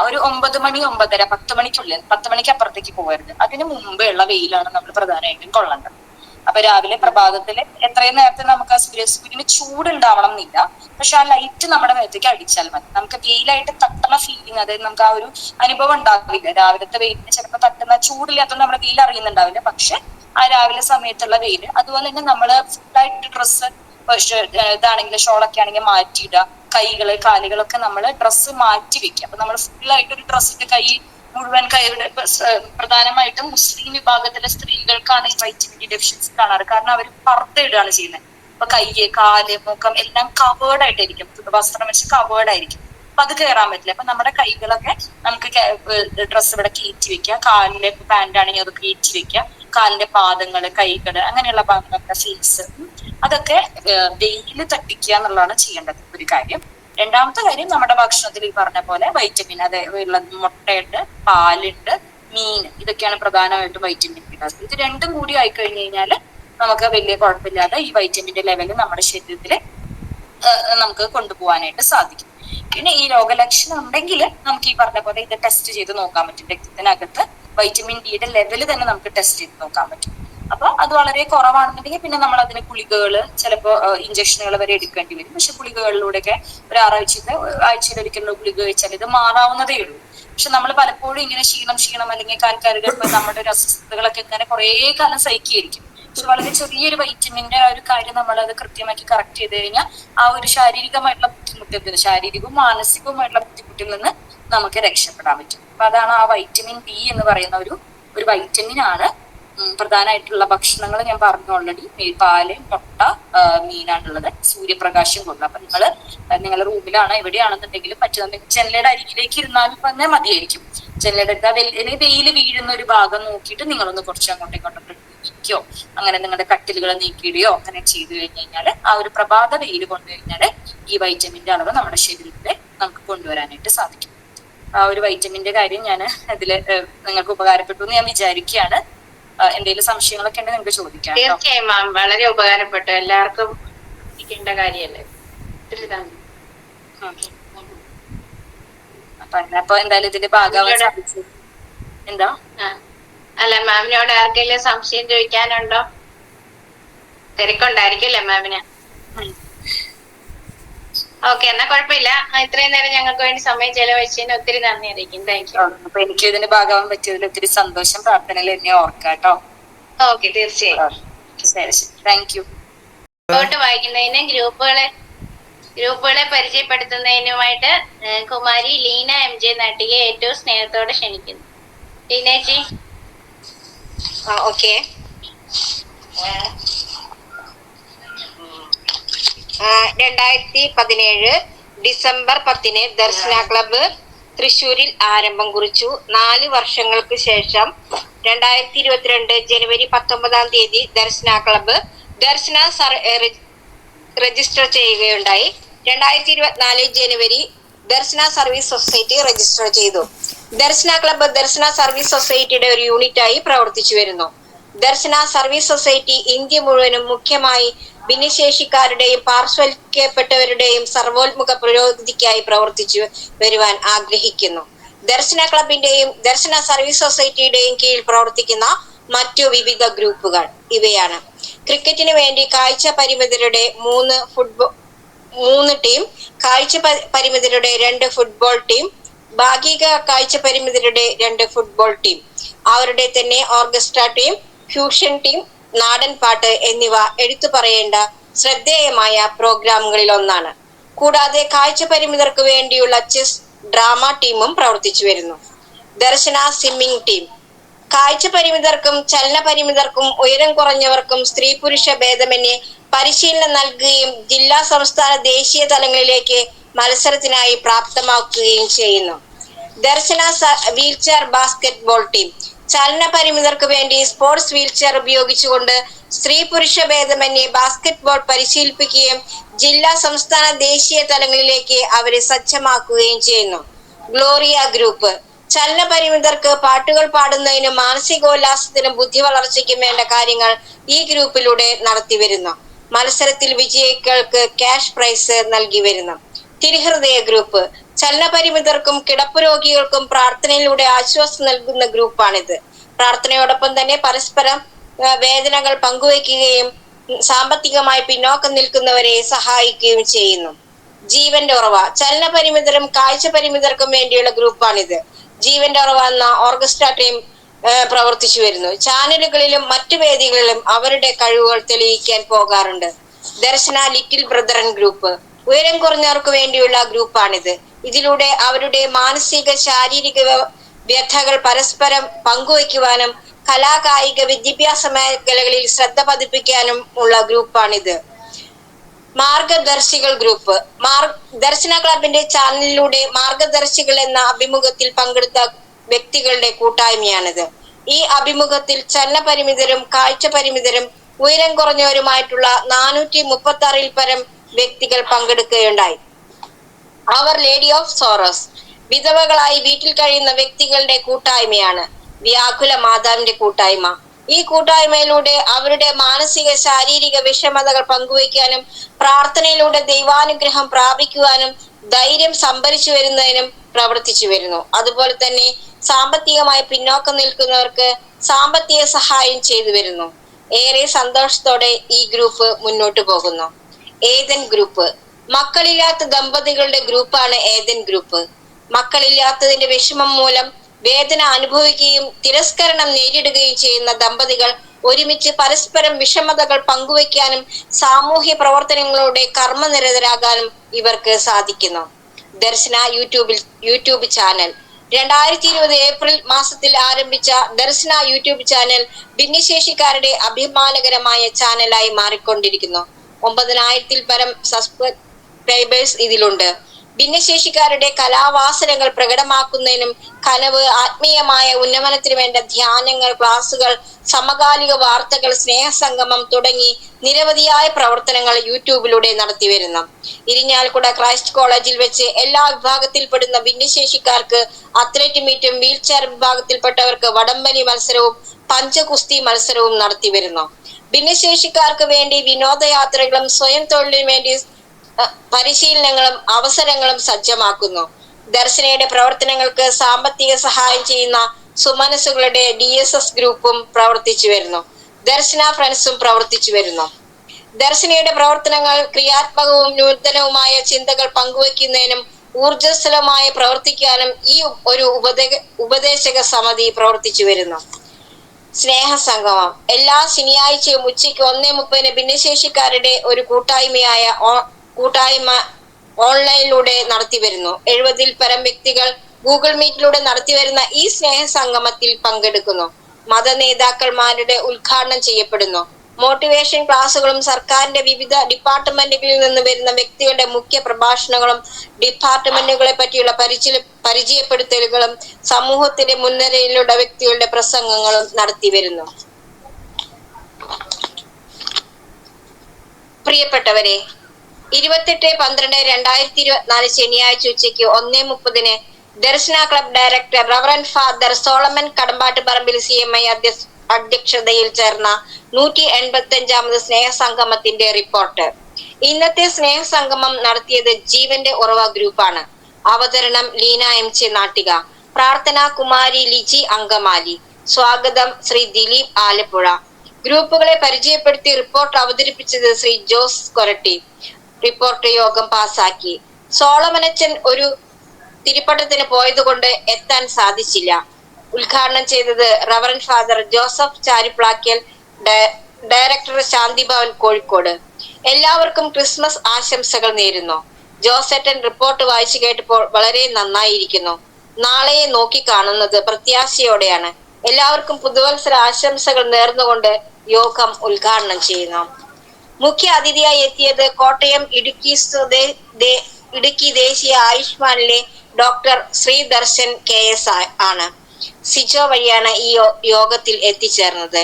ഒരു 9 മണി 9:30 10 മണിക്കുള്ളിൽ, 10 മണിക്ക് അപ്പുറത്തേക്ക് പോകരുത്. അതിന് മുമ്പേ ഉള്ള വെയിലാണ് നമ്മൾ പ്രധാനമായിട്ടും കൊള്ളേണ്ടത്. അപ്പൊ രാവിലെ പ്രഭാതത്തില് എത്രയും നേരത്തെ നമുക്ക് ആ സൂര്യന് ചൂടുണ്ടാവണം എന്നില്ല, പക്ഷെ ആ ലൈറ്റ് നമ്മുടെ മേത്തേക്ക് അടിച്ചാൽ മതി. നമുക്ക് വെയിലായിട്ട് തട്ടുന്ന ഫീലിംഗ്, അതായത് നമുക്ക് ആ ഒരു അനുഭവം ഉണ്ടാവില്ല. രാവിലത്തെ വെയിലിന് ചിലപ്പോൾ തട്ടുന്ന ചൂടില്ലാത്തതുകൊണ്ട് നമ്മുടെ വെയിൽ അറിയുന്നുണ്ടാവില്ല, പക്ഷെ ആ രാവിലെ സമയത്തുള്ള വെയില്. അതുപോലെ തന്നെ നമ്മള് ഫുള്ളായിട്ട് ഡ്രസ്സ് ഇതാണെങ്കിൽ ഷോളൊക്കെ ആണെങ്കിൽ മാറ്റിയിടുക, കൈകള് കാലുകളൊക്കെ നമ്മൾ ഡ്രസ്സ് മാറ്റി വെക്കുക. അപ്പൊ നമ്മൾ ഫുള്ളായിട്ട് ഒരു ഡ്രസ്സിന്റെ കൈ മുഴുവൻ കൈയുടെ, പ്രധാനമായിട്ടും മുസ്ലിം വിഭാഗത്തിലെ സ്ത്രീകൾക്കാണ് ഈ വൈറ്റമിൻ ഡി ഡെഫിഷ്യൻസി കാണാറ്. കാരണം അവർ പർദ്ദ ഇടുകയാണ് ചെയ്യുന്നത്. അപ്പൊ കൈ, കാല്, മുഖം എല്ലാം കവേർഡ് ആയിട്ടായിരിക്കും, വസ്ത്രം വെച്ച് കവേർഡ് ആയിരിക്കും. അപ്പൊ അത് കയറാൻ പറ്റില്ല. അപ്പൊ നമ്മുടെ കൈകളൊക്കെ നമുക്ക് ഡ്രസ്സ് ഇവിടെ കയറ്റി വെക്കുക, കാലിന്റെ പാന്റ് ആണെങ്കിൽ അത് കയറ്റി വെക്കുക, കാലിന്റെ പാദങ്ങള്, കൈകള്, അങ്ങനെയുള്ള ഭാഗങ്ങളുടെ ഫേസ്, അതൊക്കെ വെയില് തട്ടിക്കുക എന്നുള്ളതാണ് ചെയ്യേണ്ടത് ഒരു കാര്യം. രണ്ടാമത്തെ കാര്യം, നമ്മുടെ ഭക്ഷണത്തിൽ ഈ പറഞ്ഞ പോലെ വൈറ്റമിൻ, അതായത് മുട്ടയുണ്ട്, പാലുണ്ട്, മീൻ, ഇതൊക്കെയാണ് പ്രധാനമായിട്ടും വൈറ്റമിൻ ഡി ഉള്ളത്. ഇത് രണ്ടും കൂടി ആയി കഴിഞ്ഞു കഴിഞ്ഞാൽ നമുക്ക് വലിയ കുഴപ്പമില്ലാതെ ഈ വൈറ്റമിന്റെ ലെവല് നമ്മുടെ ശരീരത്തിൽ നമുക്ക് കൊണ്ടുപോകാനായിട്ട് സാധിക്കും. പിന്നെ ഈ രോഗലക്ഷണം ഉണ്ടെങ്കിൽ നമുക്ക് ഈ പറഞ്ഞ പോലെ ഇത് ടെസ്റ്റ് ചെയ്ത് നോക്കാൻ പറ്റും. രക്തത്തിനകത്ത് വൈറ്റമിൻ ഡിയുടെ ലെവല് തന്നെ നമുക്ക് ടെസ്റ്റ് ചെയ്ത് നോക്കാൻ പറ്റും. അപ്പൊ അത് വളരെ കുറവാണെന്നുണ്ടെങ്കിൽ പിന്നെ നമ്മൾ അതിന് ഗുളികകള് ചിലപ്പോ ഇഞ്ചക്ഷനുകൾ വരെ എടുക്കേണ്ടി വരും. പക്ഷെ ഗുളികകളിലൂടെയൊക്കെ ഒരു ആഴ്ചയിലൊരിക്കലുള്ള ഗുളിക കഴിച്ചാൽ ഇത് മാറാവുന്നതേ ഉള്ളൂ. പക്ഷെ നമ്മൾ പലപ്പോഴും ഇങ്ങനെ ക്ഷീണം അല്ലെങ്കിൽ കാൽക്കാരുകൾ നമ്മുടെ ഒരു അസ്വസ്ഥതകളൊക്കെ ഇങ്ങനെ കുറെ കാലം സഹിക്കുകയായിരിക്കും. പക്ഷെ വളരെ ചെറിയൊരു വൈറ്റമിന്റെ ആ ഒരു കാര്യം നമ്മൾ അത് കൃത്യമാക്കി കറക്റ്റ് ചെയ്ത് കഴിഞ്ഞാൽ ആ ഒരു ശാരീരികമായിട്ടുള്ള ബുദ്ധിമുട്ടിൽ ശാരീരികവും മാനസികവുമായിട്ടുള്ള ബുദ്ധിമുട്ടിൽ നിന്ന് നമുക്ക് രക്ഷപ്പെടാൻ പറ്റും. അപ്പൊ അതാണ് ആ വൈറ്റമിൻ ഡി എന്ന് പറയുന്ന ഒരു വൈറ്റമിൻ ആണ്. പ്രധാനമായിട്ടുള്ള ഭക്ഷണങ്ങൾ ഞാൻ പറഞ്ഞു ഓൾറെഡി. പാല്, മുട്ട, മീനാണുള്ളത്. സൂര്യപ്രകാശം കൊണ്ട്. അപ്പൊ നിങ്ങളുടെ റൂമിലാണ് എവിടെയാണെന്നുണ്ടെങ്കിലും പറ്റുന്നുണ്ടെങ്കിൽ ജനലയുടെ അരികിലേക്ക് ഇരുന്നാൽ തന്നെ മതിയായിരിക്കും. ജനലയുടെ വെയിൽ വീഴുന്ന ഒരു ഭാഗം നോക്കിയിട്ട് നിങ്ങളൊന്ന് കുറച്ച് അങ്ങോട്ടും ഇങ്ങോട്ടും നീക്കിയോ അങ്ങനെ നിങ്ങളുടെ കട്ടിലുകൾ നീക്കിയിടുകയോ അങ്ങനെ ചെയ്തു കഴിഞ്ഞു കഴിഞ്ഞാൽ ആ ഒരു പ്രഭാത വെയിൽ കൊണ്ടുകഴിഞ്ഞാൽ ഈ വൈറ്റമിന്റെ അളവ് നമ്മുടെ ശരീരത്തിൽ നമുക്ക് കൊണ്ടുവരാനായിട്ട് സാധിക്കും. ആ ഒരു വൈറ്റമിന്റെ കാര്യം ഞാൻ ഇതില് നിങ്ങൾക്ക് ഉപകാരപ്പെട്ടു എന്ന് ഞാൻ വിചാരിക്കുകയാണ്. എന്തെങ്കിലും സംശയങ്ങളൊക്കെ ഉണ്ടെങ്കിൽ നിങ്ങൾക്ക് ചോദിക്കാം. തീർച്ചയായും മാം, വളരെ ഉപകാരപ്പെട്ടു. എല്ലാവർക്കും ഇരിക്കേണ്ട കാര്യമല്ലേ. അപ്പൊ എന്തായാലും ഇതിന്റെ ഭാഗമാവാൻ സാധിച്ചു. എന്താ അല്ല, മാമിനോട് ആർക്കെങ്കിലും സംശയം ചോദിക്കാനുണ്ടോ? തിരക്കുണ്ടായിരിക്കും അല്ലേ മാമിന്? ഓക്കെ, എന്നാ കുഴപ്പമില്ല. ഇത്രയും നേരം ഞങ്ങൾക്ക് വേണ്ടി സമയം ചെലവഴിച്ചതിന് ഒത്തിരി നന്ദി അറിയിക്കും. Thank you. അപ്പൊ എനിക്ക് ഇതിന്റെ ഭാഗമാവാൻ പറ്റിയതിൽ ഒത്തിരി സന്തോഷം. പ്രാർത്ഥനയിൽ എന്നെ ഓർക്കാം കേട്ടോ. ഓക്കെ, തീർച്ചയായും. ശരി ശരി, താങ്ക് യു. റിപ്പോർട്ട് വായിക്കുന്നതിനും ഗ്രൂപ്പുകളെ പരിചയപ്പെടുത്തുന്നതിനുമായിട്ട് കുമാരി ലീന MJ നാട്ടികയെ ഏറ്റവും സ്നേഹത്തോടെ ക്ഷണിക്കുന്നു. ലീനേച്ചി. ഓക്കെ. 2017 ഡിസംബർ 10 ദർശന ക്ലബ്ബ് തൃശ്ശൂരിൽ ആരംഭം കുറിച്ചു. 4 വർഷങ്ങൾക്ക് ശേഷം 2022 ജനുവരി 19 ദർശന ക്ലബ്ബ് രജിസ്റ്റർ ചെയ്യുകയുണ്ടായി. 2024 ജനുവരി ദർശന സർവീസ് സൊസൈറ്റി രജിസ്റ്റർ ചെയ്തു. ദർശന ക്ലബ്ബ് ദർശന സർവീസ് സൊസൈറ്റിയുടെ ഒരു യൂണിറ്റായി പ്രവർത്തിച്ചു വരുന്നു. ദർശന സർവീസ് സൊസൈറ്റി ഇന്ത്യ മുഴുവനും മുഖ്യമായി ഭിന്നശേഷിക്കാരുടെയും പാർശ്വവൽക്കരിക്കപ്പെട്ടവരുടെയും സർവോത്മുഖ പുരോഗതിക്കായി പ്രവർത്തിച്ചു വരുവാൻ ആഗ്രഹിക്കുന്നു. ദർശന ക്ലബിന്റെയും ദർശന സർവീസ് സൊസൈറ്റിയുടെയും കീഴിൽ പ്രവർത്തിക്കുന്ന മറ്റു വിവിധ ഗ്രൂപ്പുകൾ ഇവയാണ്: ക്രിക്കറ്റിന് വേണ്ടി കാഴ്ച പരിമിതരുടെ 3 ടീം, കാഴ്ച പരിമിതരുടെ 2 ഫുട്ബോൾ ടീം, ഭാഗിക കാഴ്ച പരിമിതരുടെ 2 ഫുട്ബോൾ ടീം, അവരുടെ തന്നെ ഓർക്കസ്ട്ര ടീം, ഫ്യൂഷൻ ടീം, നാടൻ പാട്ട് എന്നിവ എടുത്തു പറയേണ്ട ശ്രദ്ധേയമായ പ്രോഗ്രാമുകളിൽ ഒന്നാണ്. കൂടാതെ കാഴ്ച പരിമിതർക്ക് വേണ്ടിയുള്ള ചെസ് ഡ്രാമ ടീമും പ്രവർത്തിച്ചു വരുന്നു. ദർശന സ്വിമ്മിംഗ് ടീം കാഴ്ച പരിമിതർക്കും ചലന പരിമിതർക്കും ഉയരം കുറഞ്ഞവർക്കും സ്ത്രീ പുരുഷ ഭേദമന്യേ പരിശീലനം നൽകുകയും ജില്ലാ സംസ്ഥാന ദേശീയ തലങ്ങളിലേക്ക് മത്സരത്തിനായി പ്രാപ്തമാക്കുകയും ചെയ്യുന്നു. ദർശന വീൽചെയർ ബാസ്കറ്റ്ബോൾ ടീം ചലന പരിമിതർക്ക് വേണ്ടി സ്പോർട്സ് വീൽചെയർ ഉപയോഗിച്ചുകൊണ്ട് സ്ത്രീ പുരുഷ ഭേദമന്യേ ബാസ്കറ്റ്ബോൾ പരിശീലിപ്പിക്കുകയും ജില്ലാ സംസ്ഥാന ദേശീയ തലങ്ങളിലേക്ക് അവരെ സജ്ജമാക്കുകയും ചെയ്യുന്നു. ഗ്ലോറിയ ഗ്രൂപ്പ് ചലന പരിമിതർക്ക് പാട്ടുകൾ പാടുന്നതിനും മാനസികോല്ലാസത്തിനും ബുദ്ധി വളർച്ചയ്ക്കും വേണ്ട കാര്യങ്ങൾ ഈ ഗ്രൂപ്പിലൂടെ നടത്തി വരുന്നു. മത്സരത്തിൽ വിജയികൾക്ക് ക്യാഷ് പ്രൈസ് നൽകി വരുന്നു. തിരുഹൃദയ ഗ്രൂപ്പ് ചലന പരിമിതർക്കും കിടപ്പ് രോഗികൾക്കും പ്രാർത്ഥനയിലൂടെ ആശ്വാസം നൽകുന്ന ഗ്രൂപ്പാണിത്. പ്രാർത്ഥനയോടൊപ്പം തന്നെ പരസ്പരം വേദനകൾ പങ്കുവയ്ക്കുകയും സാമ്പത്തികമായി പിന്നോക്കം നിൽക്കുന്നവരെ സഹായിക്കുകയും ചെയ്യുന്നു. ജീവന്റെ ഉറവ ചലന പരിമിതരും കാഴ്ച പരിമിതർക്കും വേണ്ടിയുള്ള ഗ്രൂപ്പാണിത്. ജീവന്റെ ഉറവ എന്ന ഓർക്കസ്ട്ര ടീം പ്രവർത്തിച്ചു വരുന്നു. ചാനലുകളിലും മറ്റു വേദികളിലും അവരുടെ കഴിവുകൾ തെളിയിക്കാൻ പോകാറുണ്ട്. ദർശന ലിറ്റിൽ ബ്രദറൻ ഗ്രൂപ്പ് ഉയരം കുറഞ്ഞവർക്ക് വേണ്ടിയുള്ള ഗ്രൂപ്പാണിത്. ഇതിലൂടെ അവരുടെ മാനസിക ശാരീരിക വ്യഥകൾ പരസ്പരം പങ്കുവയ്ക്കുവാനും കലാകായിക വിദ്യാഭ്യാസ മേഖലകളിൽ ശ്രദ്ധ പതിപ്പിക്കാനും ഉള്ള ഗ്രൂപ്പാണിത്. മാർഗദർശികൾ ഗ്രൂപ്പ് ദർശന ക്ലബിന്റെ ചാനലിലൂടെ മാർഗദർശികൾ എന്ന അഭിമുഖത്തിൽ പങ്കെടുത്ത വ്യക്തികളുടെ കൂട്ടായ്മയാണിത്. ഈ അഭിമുഖത്തിൽ ചലന പരിമിതരും കാഴ്ച പരിമിതരും ഉയരം കുറഞ്ഞവരുമായിട്ടുള്ള 436 പരം വ്യക്തികൾ പങ്കെടുക്കുകയുണ്ടായി. അവർ ലേഡി ഓഫ് സോറോസ് വിധവകളായി വീട്ടിൽ കഴിയുന്ന വ്യക്തികളുടെ കൂട്ടായ്മയാണ്. വ്യാകുല മാതാവിന്റെ കൂട്ടായ്മ. ഈ കൂട്ടായ്മയിലൂടെ അവരുടെ മാനസിക ശാരീരിക വിഷമതകൾ പങ്കുവയ്ക്കാനും പ്രാർത്ഥനയിലൂടെ ദൈവാനുഗ്രഹം പ്രാപിക്കുവാനും ധൈര്യം സംഭരിച്ചു വരുന്നതിനും പ്രവർത്തിച്ചു വരുന്നു. അതുപോലെ തന്നെ സാമ്പത്തികമായി പിന്നോക്കം നിൽക്കുന്നവർക്ക് സാമ്പത്തിക സഹായം ചെയ്തു വരുന്നു. ഏറെ സന്തോഷത്തോടെ ഈ ഗ്രൂപ്പ് മുന്നോട്ട് പോകുന്നു. ഏദൻ ഗ്രൂപ്പ് മക്കളില്ലാത്ത ദമ്പതികളുടെ ഗ്രൂപ്പാണ് ഏദൻ ഗ്രൂപ്പ്. മക്കളില്ലാത്തതിന്റെ വിഷമം മൂലം വേദന അനുഭവിക്കുകയും തിരസ്കരണം നേരിടുകയും ചെയ്യുന്ന ദമ്പതികൾ ഒരുമിച്ച് പരസ്പരം വിഷമതകൾ പങ്കുവയ്ക്കാനും സാമൂഹ്യ പ്രവർത്തനങ്ങളുടെ കർമ്മനിരതരാകാനും ഇവർക്ക് സാധിക്കുന്നു. ദർശന യൂട്യൂബ് ചാനൽ 2020 ഏപ്രിൽ മാസത്തിൽ ആരംഭിച്ച ദർശന യൂട്യൂബ് ചാനൽ ഭിന്നശേഷിക്കാരുടെ അഭിമാനകരമായ ചാനലായി മാറിക്കൊണ്ടിരിക്കുന്നു. 9,000-ൽ പരം സബ്സ്ക്രൈബേഴ്സ് ഇതിലുണ്ട്. ഭിന്നശേഷിക്കാരുടെ കലാവാസനകൾ പ്രകടമാക്കുന്നതിനും കനവ്, ആത്മീയമായ ഉന്നമനത്തിന് വേണ്ട ധ്യാനങ്ങൾ, ക്ലാസുകൾ, സമകാലിക വാർത്തകൾ, സ്നേഹസംഗമം തുടങ്ങി നിരവധിയായ പ്രവർത്തനങ്ങൾ യൂട്യൂബിലൂടെ നടത്തിവരുന്നു. ഇരിഞ്ഞാലക്കുട ക്രൈസ്റ്റ് കോളേജിൽ വെച്ച് എല്ലാ വിഭാഗത്തിൽപ്പെടുന്ന ഭിന്നശേഷിക്കാർക്ക് അത്ലറ്റ് മീറ്റും വീൽചെയർ വിഭാഗത്തിൽപ്പെട്ടവർക്ക് വടംവലി മത്സരവും പഞ്ചകുസ്തി മത്സരവും നടത്തിവരുന്നു. ഭിന്നശേഷിക്കാർക്ക് വേണ്ടി വിനോദയാത്രകളും സ്വയം തൊഴിലിനു വേണ്ടി പരിശീലനങ്ങളും അവസരങ്ങളും സജ്ജമാക്കുന്നു. ദർശനയുടെ പ്രവർത്തനങ്ങൾക്ക് സാമ്പത്തിക സഹായം ചെയ്യുന്ന സുമനസുകളുടെ DSS ഗ്രൂപ്പും പ്രവർത്തിച്ചു വരുന്നു. ദർശന ഫ്രണ്ട്സും പ്രവർത്തിച്ചു വരുന്നു. ദർശനയുടെ പ്രവർത്തനങ്ങൾ ക്രിയാത്മകവും നൂതനവുമായ ചിന്തകൾ പങ്കുവയ്ക്കുന്നതിനും ഊർജ്ജസ്വലമായി പ്രവർത്തിക്കാനും ഈ ഒരു ഉപദേശക സമിതി പ്രവർത്തിച്ചു വരുന്നു. സ്നേഹസംഗമം എല്ലാ ശനിയാഴ്ചയും ഉച്ചയ്ക്ക് 1:30 ഭിന്നശേഷിക്കാരുടെ ഒരു കൂട്ടായ്മ ഓൺലൈനിലൂടെ നടത്തി വരുന്നു. 70-ൽ പരം വ്യക്തികൾ ഗൂഗിൾ മീറ്റിലൂടെ നടത്തിവരുന്ന ഈ സ്നേഹസംഗമത്തിൽ പങ്കെടുക്കുന്നു. മത നേതാക്കന്മാരുടെ ഉദ്ഘാടനം ചെയ്യപ്പെടുന്നു. മോട്ടിവേഷൻ ക്ലാസുകളും സർക്കാരിന്റെ വിവിധ ഡിപ്പാർട്ട്മെന്റുകളിൽ നിന്ന് വരുന്ന വ്യക്തികളുടെ മുഖ്യ പ്രഭാഷണങ്ങളും ഡിപ്പാർട്ട്മെന്റുകളെ പറ്റിയുള്ള പരിചയപ്പെടുത്തലുകളും സമൂഹത്തിന്റെ മുൻനിരയിലുള്ള വ്യക്തികളുടെ പ്രസംഗങ്ങളും നടത്തി വരുന്നു. പ്രിയപ്പെട്ടവരെ, 28/12/2024 ശനിയാഴ്ച ഉച്ചയ്ക്ക് 1:30 Darshana club director reverend father Solomon Kadambattuparambil CMI അധ്യക്ഷതയിൽ ചേർന്ന 185ാമത് സ്നേഹസംഗമത്തിന്റെ റിപ്പോർട്ട്. ഇന്നത്തെ സ്നേഹസംഗമം നടത്തിയത് ജീവന്റെ ഉറവ ഗ്രൂപ്പാണ്. അവതരണം ലീന MC നാട്ടിക. പ്രാർത്ഥന കുമാരി ലിജി അങ്കമാലി. സ്വാഗതം ശ്രീ ദിലീപ് ആലപ്പുഴ. ഗ്രൂപ്പുകളെ പരിചയപ്പെടുത്തി റിപ്പോർട്ട് അവതരിപ്പിച്ചത് ശ്രീ ജോസ് കൊരട്ടി. റിപ്പോർട്ട് യോഗം പാസാക്കി. സോളമനച്ചൻ ഒരു തിരുപ്പട്ടത്തിന് പോയതുകൊണ്ട് എത്താൻ സാധിച്ചില്ല. ഉദ്ഘാടനം ചെയ്തത് reverend father Joseph Chariplackal, director Shanti Bhavan Kozhikode. എല്ലാവർക്കും ക്രിസ്മസ് ആശംസകൾ നേരുന്നു. ജോസേട്ടൻ റിപ്പോർട്ട് വായിച്ചു കേട്ടപ്പോൾ വളരെ നന്നായിരിക്കുന്നു. നാളെയെ നോക്കി കാണുന്നത് പ്രത്യാശയോടെയാണ്. എല്ലാവർക്കും പുതുവത്സര ആശംസകൾ നേർന്നുകൊണ്ട് യോഗം ഉദ്ഘാടനം ചെയ്യുന്നു. മുഖ്യ അതിഥിയായി എത്തിയത് കോട്ടയം ഇടുക്കി ദേശീയ ആയുഷ്മാനിലെ ഡോക്ടർ ശ്രീദർശൻ KS ആണ്. സിജോ വഴിയാണ് ഈ യോഗത്തിൽ എത്തിച്ചേർന്നത്.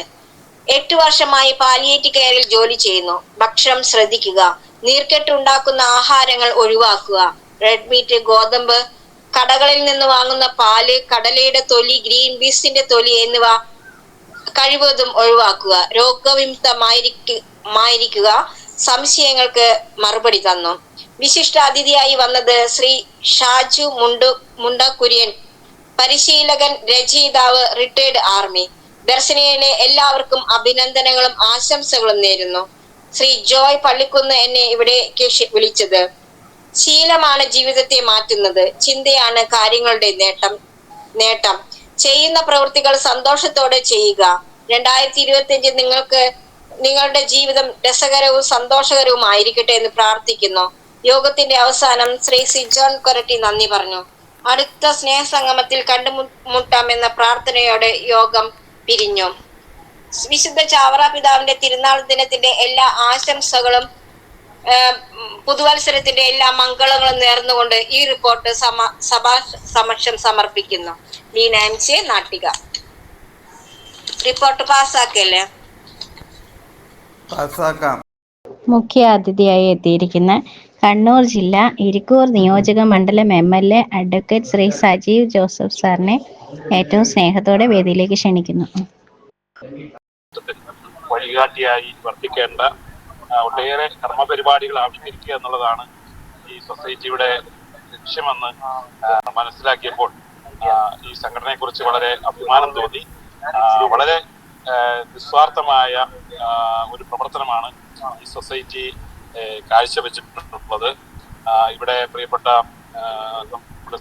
8 വർഷമായി പാലിയേറ്റീവ് കെയറിൽ ജോലി ചെയ്യുന്നു. ഭക്ഷണം ശ്രദ്ധിക്കുക, നീർക്കെട്ടുണ്ടാക്കുന്ന ആഹാരങ്ങൾ ഒഴിവാക്കുക, റെഡ് മീറ്റ്, ഗോതമ്പ്, കടകളിൽ നിന്ന് വാങ്ങുന്ന പാല്, കടലയുടെ തൊലി, ഗ്രീൻ പീസിന്റെ തൊലി എന്നിവ കഴിവതും ഒഴിവാക്കുക, രോഗവിമുക്തമായിരിക്കുക. സംശയങ്ങൾക്ക് മറുപടി തന്നു. വിശിഷ്ട അതിഥിയായി വന്നത് ശ്രീ ഷാജു മുണ്ടക്കുര്യൻ, പരിശീലകൻ, രചയിതാവ്, റിട്ടയർഡ് ആർമി. ദർശനയിലെ എല്ലാവർക്കും അഭിനന്ദനങ്ങളും ആശംസകളും നേരുന്നു. ശ്രീ ജോയ് പള്ളിക്കുന്ന് എന്നെ ഇവിടേക്ക് വിളിച്ചത്. ശീലമാണ് ജീവിതത്തെ മാറ്റുന്നത്. ചിന്തയാണ് കാര്യങ്ങളുടെ നേട്ടം. ചെയ്യുന്ന പ്രവൃത്തികൾ സന്തോഷത്തോടെ ചെയ്യുക. 2025 നിങ്ങൾക്ക് നിങ്ങളുടെ ജീവിതം രസകരവും സന്തോഷകരവും ആയിരിക്കട്ടെ എന്ന് പ്രാർത്ഥിക്കുന്നു. യോഗത്തിന്റെ അവസാനം ശ്രീ സിജോൺ കൊരട്ടി നന്ദി പറഞ്ഞു. അടുത്ത സ്നേഹസംഗമത്തിൽ കണ്ടുമുട്ടാമെന്ന പ്രാർത്ഥനയോടെ യോഗം പിരിഞ്ഞു. വിശുദ്ധ ചാവറ പിതാവിന്റെ തിരുനാൾ ദിനത്തിന്റെ എല്ലാ ആശംസകളും പുതുവത്സരത്തിന്റെ എല്ലാ മംഗളങ്ങളും നേർന്നുകൊണ്ട് ഈ റിപ്പോർട്ട് സഭാ സമക്ഷം സമർപ്പിക്കുന്നു. ലീന MC നാട്ടിക. റിപ്പോർട്ട് പാസ്സാക്കല്ലേ? പാസ്സാക്കാം. മുഖ്യ അതിഥിയായി എത്തിയിരിക്കുന്ന കണ്ണൂർ ജില്ല ഇരിക്കൂർ നിയോജക മണ്ഡലം MLA advocate Shri Sajeev Joseph സാറിനെ ഏറ്റവും സ്നേഹത്തോടെ വേദിയിലേക്ക് ക്ഷണിക്കുന്നു. വഴികാട്ടിയായി വർത്തിക്കേണ്ട ഒട്ടേറെ കർമ്മപരിപാടികൾ ആവിഷ്കരിക്കുക എന്നുള്ളതാണ് ഈ സൊസൈറ്റിയുടെ ലക്ഷ്യമെന്ന് മനസ്സിലാക്കിയപ്പോൾ ഈ സംഘടനയെ കുറിച്ച് വളരെ അഭിമാനം തോന്നി. വളരെ നിസ്വാർത്ഥമായ ഒരു പ്രവർത്തനമാണ് ഈ സൊസൈറ്റി കാഴ്ചവെച്ചിട്ടുള്ളത്. ഇവിടെ പ്രിയപ്പെട്ട നമ്മുടെ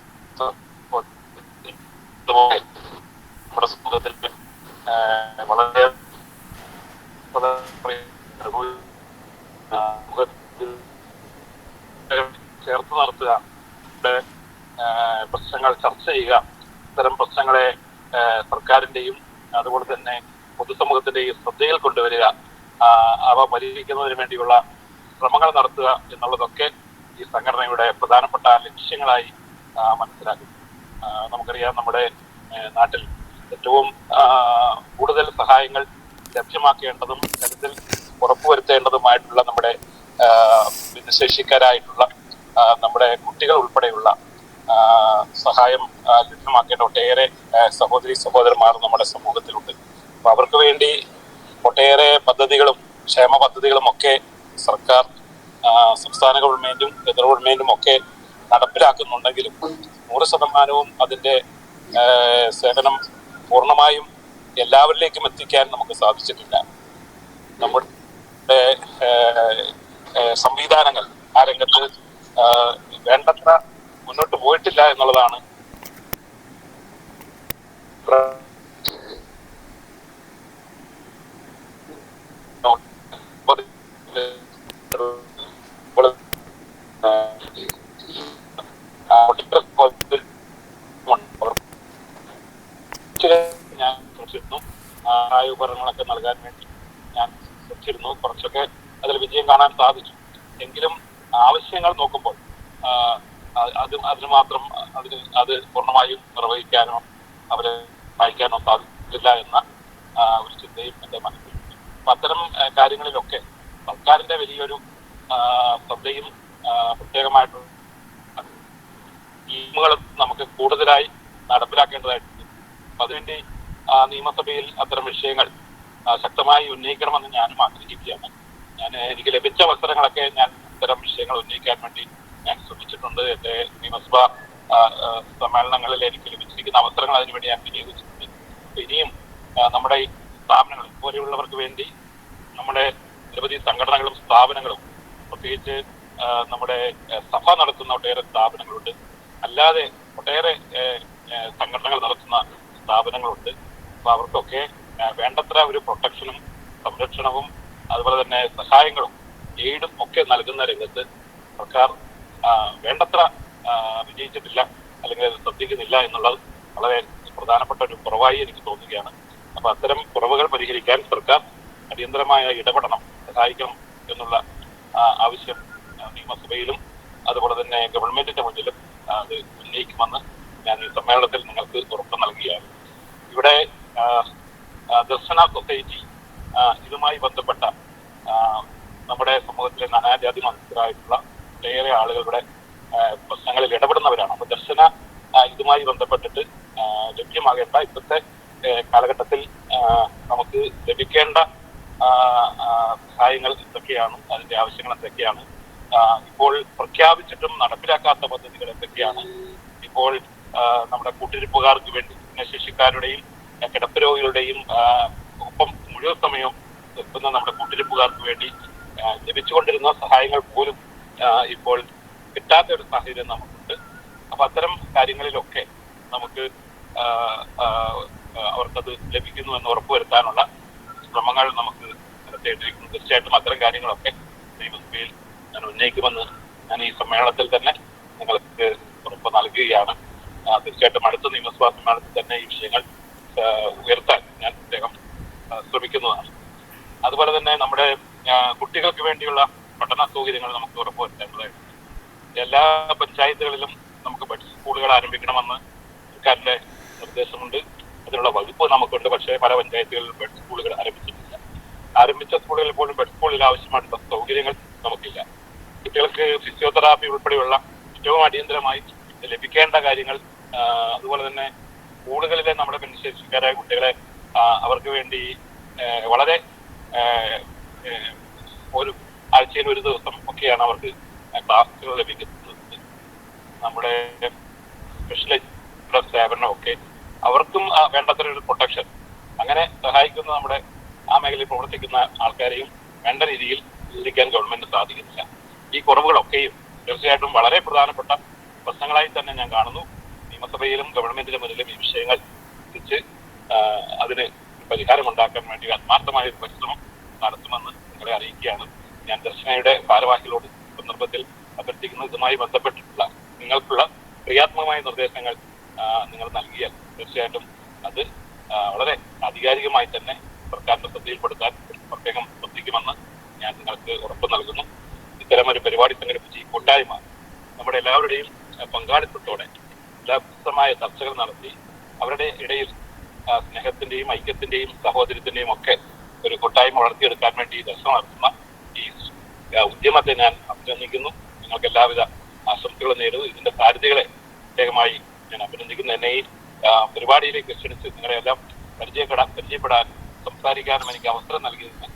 സമൂഹത്തിൽ വളരെ ചേർത്ത് നിർത്തുക, പ്രശ്നങ്ങൾ ചർച്ച ചെയ്യുക, ഇത്തരം പ്രശ്നങ്ങളെ സർക്കാരിന്റെയും അതുപോലെ തന്നെ പൊതുസമൂഹത്തിന്റെയും ശ്രദ്ധയിൽ കൊണ്ടുവരിക, അവ പരിഹരിക്കുന്നതിന് വേണ്ടിയുള്ള ശ്രമങ്ങൾ നടത്തുക എന്നുള്ളതൊക്കെ ഈ സംഘടനയുടെ പ്രധാനപ്പെട്ട ലക്ഷ്യങ്ങളായി മനസ്സിലാക്കും. നമുക്കറിയാം, നമ്മുടെ നാട്ടിൽ ഏറ്റവും കൂടുതൽ സഹായങ്ങൾ ലഭ്യമാക്കേണ്ടതും കരുതൽ ഉറപ്പുവരുത്തേണ്ടതുമായിട്ടുള്ള നമ്മുടെ ഭിന്നശേഷിക്കാരായിട്ടുള്ള നമ്മുടെ കുട്ടികൾ ഉൾപ്പെടെയുള്ള സഹായം ലഭ്യമാക്കേണ്ട ഒട്ടേറെ സഹോദരി സഹോദരന്മാർ നമ്മുടെ സമൂഹത്തിലുണ്ട്. അപ്പൊ അവർക്ക് വേണ്ടി ഒട്ടേറെ പദ്ധതികളും ക്ഷേമ പദ്ധതികളും ഒക്കെ സർക്കാർ, സംസ്ഥാന ഗവൺമെന്റും കേന്ദ്ര ഗവൺമെന്റും ഒക്കെ നടപ്പിലാക്കുന്നുണ്ടെങ്കിലും 100% അതിന്റെ സേവനം പൂർണ്ണമായും എല്ലാവരിലേക്കും എത്തിക്കാൻ നമുക്ക് സാധിച്ചിട്ടില്ല. നമ്മുടെ സംവിധാനങ്ങൾ ആ രംഗത്ത് വേണ്ടത്ര മുന്നോട്ട് പോയിട്ടില്ല എന്നുള്ളതാണ് ഞാൻ ശ്രമിച്ചിരുന്നു. ഉപകരണങ്ങളൊക്കെ നൽകാൻ വേണ്ടി ഞാൻ ശ്രമിച്ചിരുന്നു. കുറച്ചൊക്കെ അതിൽ വിജയം കാണാൻ സാധിച്ചു. എങ്കിലും ആവശ്യങ്ങൾ നോക്കുമ്പോൾ അതിന് മാത്രം അത് പൂർണ്ണമായും നിർവഹിക്കാനോ അവരെ വായിക്കാനോ സാധിക്കില്ല എന്ന ഒരു ചിന്തയും എൻ്റെ മനസ്സിലുണ്ട്. അപ്പൊ അത്തരം കാര്യങ്ങളിലൊക്കെ സർക്കാരിന്റെ വലിയൊരു ശ്രദ്ധയും പ്രത്യേകമായിട്ടുള്ള സ്കീമുകളും നമുക്ക് കൂടുതലായി നടപ്പിലാക്കേണ്ടതായിട്ടുണ്ട്. അപ്പൊ അതിനുവേണ്ടി നിയമസഭയിൽ അത്തരം വിഷയങ്ങൾ ശക്തമായി ഉന്നയിക്കണമെന്ന് ഞാനും ആഗ്രഹിക്കുകയാണ്. എനിക്ക് ലഭിച്ച അവസരങ്ങളൊക്കെ ഞാൻ ഇത്തരം വിഷയങ്ങൾ ഉന്നയിക്കാൻ വേണ്ടി ഞാൻ ശ്രമിച്ചിട്ടുണ്ട്. എൻ്റെ നിയമസഭാ സമ്മേളനങ്ങളിൽ എനിക്ക് ലഭിച്ചിരിക്കുന്ന അവസരങ്ങൾ അതിനുവേണ്ടി ഞാൻ വിനിയോഗിച്ചിട്ടുണ്ട്. ഇനിയും നമ്മുടെ ഈ സ്ഥാപനങ്ങൾ പോലെയുള്ളവർക്ക് വേണ്ടി നമ്മുടെ നിരവധി സംഘടനകളും സ്ഥാപനങ്ങളും, പ്രത്യേകിച്ച് നമ്മുടെ സഭ നടത്തുന്ന ഒട്ടേറെ സ്ഥാപനങ്ങളുണ്ട്, അല്ലാതെ ഒട്ടേറെ സംഘടനകൾ നടത്തുന്ന സ്ഥാപനങ്ങളുണ്ട്. അപ്പൊ അവർക്കൊക്കെ വേണ്ടത്ര ഒരു പ്രൊട്ടക്ഷനും സംരക്ഷണവും അതുപോലെ തന്നെ സഹായങ്ങളും എയ്ഡും ഒക്കെ നൽകുന്ന രംഗത്ത് സർക്കാർ വേണ്ടത്ര വിജയിച്ചിട്ടില്ല, അല്ലെങ്കിൽ അത് ശ്രദ്ധിക്കുന്നില്ല എന്നുള്ളത് വളരെ പ്രധാനപ്പെട്ട ഒരു കുറവായി എനിക്ക് തോന്നുകയാണ്. അപ്പൊ അത്തരം കുറവുകൾ പരിഹരിക്കാൻ സർക്കാർ അടിയന്തരമായ ഇടപെടണം, സഹായിക്കണം എന്നുള്ള ആവശ്യം നിയമസഭയിലും അതുപോലെ തന്നെ ഗവൺമെന്റിന്റെ മുന്നിലും അത് ഉന്നയിക്കുമെന്ന് ഞാൻ ഈ സമ്മേളനത്തിൽ നിങ്ങൾക്ക് ഉറപ്പ് നൽകുകയാണ്. ഇവിടെ ദർശന സൊസൈറ്റി ഇതുമായി ബന്ധപ്പെട്ട നമ്മുടെ സമൂഹത്തിലെ നാനാജാതി മതസ്ഥരായിട്ടുള്ള ഒട്ടേറെ ആളുകളുടെ പ്രശ്നങ്ങളിൽ ഇടപെടുന്നവരാണ്. അപ്പൊ ദർശന ഇതുമായി ബന്ധപ്പെട്ടിട്ട് ലഭ്യമാകേണ്ട ഇപ്പോഴത്തെ കാലഘട്ടത്തിൽ നമുക്ക് ലഭിക്കേണ്ട സഹായങ്ങൾ എന്തൊക്കെയാണ്, അതിന്റെ ആവശ്യങ്ങൾ എന്തൊക്കെയാണ്, ഇപ്പോൾ പ്രഖ്യാപിച്ചിട്ടും നടപ്പിലാക്കാത്ത പദ്ധതികൾ എന്തൊക്കെയാണ്, ഇപ്പോൾ നമ്മുടെ കൂട്ടിരിപ്പുകാർക്ക് വേണ്ടി ഭിന്നശേഷിക്കാരുടെയും കിടപ്പ് രോഗികളുടെയും ഒപ്പം മുഴുവൻ സമയവും നിൽക്കുന്ന നമ്മുടെ കൂട്ടിരിപ്പുകാർക്ക് വേണ്ടി ലഭിച്ചുകൊണ്ടിരുന്ന സഹായങ്ങൾ പോലും ഇപ്പോൾ കിട്ടാത്ത ഒരു സാഹചര്യം നമുക്കുണ്ട്. അപ്പൊ അത്തരം കാര്യങ്ങളിലൊക്കെ നമുക്ക് അവർക്കത് ലഭിക്കുന്നു എന്ന് ഉറപ്പുവരുത്താനുള്ള ശ്രമങ്ങൾ നമുക്ക് നടത്തിയിട്ടിരിക്കുന്നു. തീർച്ചയായിട്ടും അത്തരം കാര്യങ്ങളൊക്കെ നിയമസഭയിൽ ഞാൻ ഉന്നയിക്കുമെന്ന് ഞാൻ ഈ സമ്മേളനത്തിൽ തന്നെ നിങ്ങൾക്ക് ഉറപ്പ് നൽകുകയാണ്. തീർച്ചയായിട്ടും അടുത്ത നിയമസഭാ സമ്മേളനത്തിൽ തന്നെ ഈ വിഷയങ്ങൾ ഉയർത്താൻ ഞാൻ പ്രത്യേകം ശ്രമിക്കുന്നതാണ്. അതുപോലെ തന്നെ നമ്മുടെ കുട്ടികൾക്ക് വേണ്ടിയുള്ള പഠന സൗകര്യങ്ങൾ നമുക്ക് ഉറപ്പുവരുത്തേണ്ടതായിട്ടുണ്ട്. എല്ലാ പഞ്ചായത്തുകളിലും നമുക്ക് ബഡ് സ്കൂളുകൾ ആരംഭിക്കണമെന്ന് സർക്കാരിന്റെ നിർദ്ദേശമുണ്ട്. അതിനുള്ള വകുപ്പ് നമുക്കുണ്ട്. പക്ഷേ പല പഞ്ചായത്തുകളിലും ബഡ് സ്കൂളുകൾ ആരംഭിച്ചിട്ടില്ല. ആരംഭിച്ച സ്കൂളുകളിൽ പോലും ബഡ് സ്കൂളിൽ ആവശ്യമായിട്ടുള്ള സൗകര്യങ്ങൾ അവർക്ക് ഫിസിയോതെറാപ്പി ഉൾപ്പെടെയുള്ള ഏറ്റവും അടിയന്തരമായി ലഭിക്കേണ്ട കാര്യങ്ങൾ, അതുപോലെ തന്നെ സ്കൂളുകളിലെ നമ്മുടെ ഭിന്നശേഷിക്കാരായ കുട്ടികളെ അവർക്ക് വേണ്ടി വളരെ ഒരു ആഴ്ചയിൽ ഒരു ദിവസം ഒക്കെയാണ് അവർക്ക് ക്ലാസുകൾ ലഭിക്കുന്നത്. നമ്മുടെ സ്പെഷ്യലൈസ്ഡ് സേവനമൊക്കെ അവർക്കും വേണ്ടത്ര ഒരു പ്രൊട്ടക്ഷൻ അങ്ങനെ സഹായിക്കുന്ന നമ്മുടെ ആ മേഖലയിൽ പ്രവർത്തിക്കുന്ന ആൾക്കാരെയും വേണ്ട രീതിയിൽ എത്തിക്കാൻ ഗവൺമെന്റ് സാധിക്കുന്നില്ല. ഈ കുറവുകളൊക്കെയും തീർച്ചയായിട്ടും വളരെ പ്രധാനപ്പെട്ട പ്രശ്നങ്ങളായി തന്നെ ഞാൻ കാണുന്നു. നിയമസഭയിലും ഗവൺമെന്റിന്റെ മുന്നിലും ഈ വിഷയങ്ങൾ എത്തിച്ച് അതിന് പരിഹാരമുണ്ടാക്കാൻ വേണ്ടി ആത്മാർത്ഥമായ ഒരു പരിശ്രമം നടത്തുമെന്ന് നിങ്ങളെ അറിയിക്കുകയാണ്. ഞാൻ ദർശനയുടെ ഭാരവാഹികളോട് സന്ദർഭത്തിൽ അഭ്യർത്ഥിക്കുന്നത് ഇതുമായി ബന്ധപ്പെട്ടിട്ടുള്ള നിങ്ങൾക്കുള്ള ക്രിയാത്മകമായ നിർദ്ദേശങ്ങൾ നിങ്ങൾ നൽകിയാൽ തീർച്ചയായിട്ടും അത് വളരെ ആധികാരികമായി തന്നെ സർക്കാരിന്റെ ശ്രദ്ധയിൽപ്പെടുത്താൻ പ്രത്യേകം ശ്രദ്ധിക്കുമെന്ന് ഞാൻ നിങ്ങൾക്ക് ഉറപ്പ് നൽകുന്നു. ഇത്തരമൊരു പരിപാടി സംഘടിപ്പിച്ച് ഈ കൂട്ടായ്മ നമ്മുടെ എല്ലാവരുടെയും പങ്കാളിത്തത്തോടെ എല്ലാമായ ചർച്ചകൾ നടത്തി അവരുടെ ഇടയിൽ സ്നേഹത്തിന്റെയും ഐക്യത്തിന്റെയും സഹോദര്യത്തിന്റെയും ഒക്കെ ഒരു കൂട്ടായ്മ വളർത്തിയെടുക്കാൻ വേണ്ടി ദർശനം നടത്തുന്ന ഈ ഉദ്യമത്തെ ഞാൻ അഭിനന്ദിക്കുന്നു. നിങ്ങൾക്ക് എല്ലാവിധ ആശംസകളും നേരുന്നു. ഇതിന്റെ സാധ്യതകളെ പ്രത്യേകമായി ഞാൻ അഭിനന്ദിക്കുന്നു. എന്നെ ഈ പരിപാടിയിലേക്ക് ക്ഷണിച്ച് നിങ്ങളെല്ലാം പരിചയപ്പെടാൻ സംസാരിക്കാനും എനിക്ക് അവസരം നൽകിയതിന്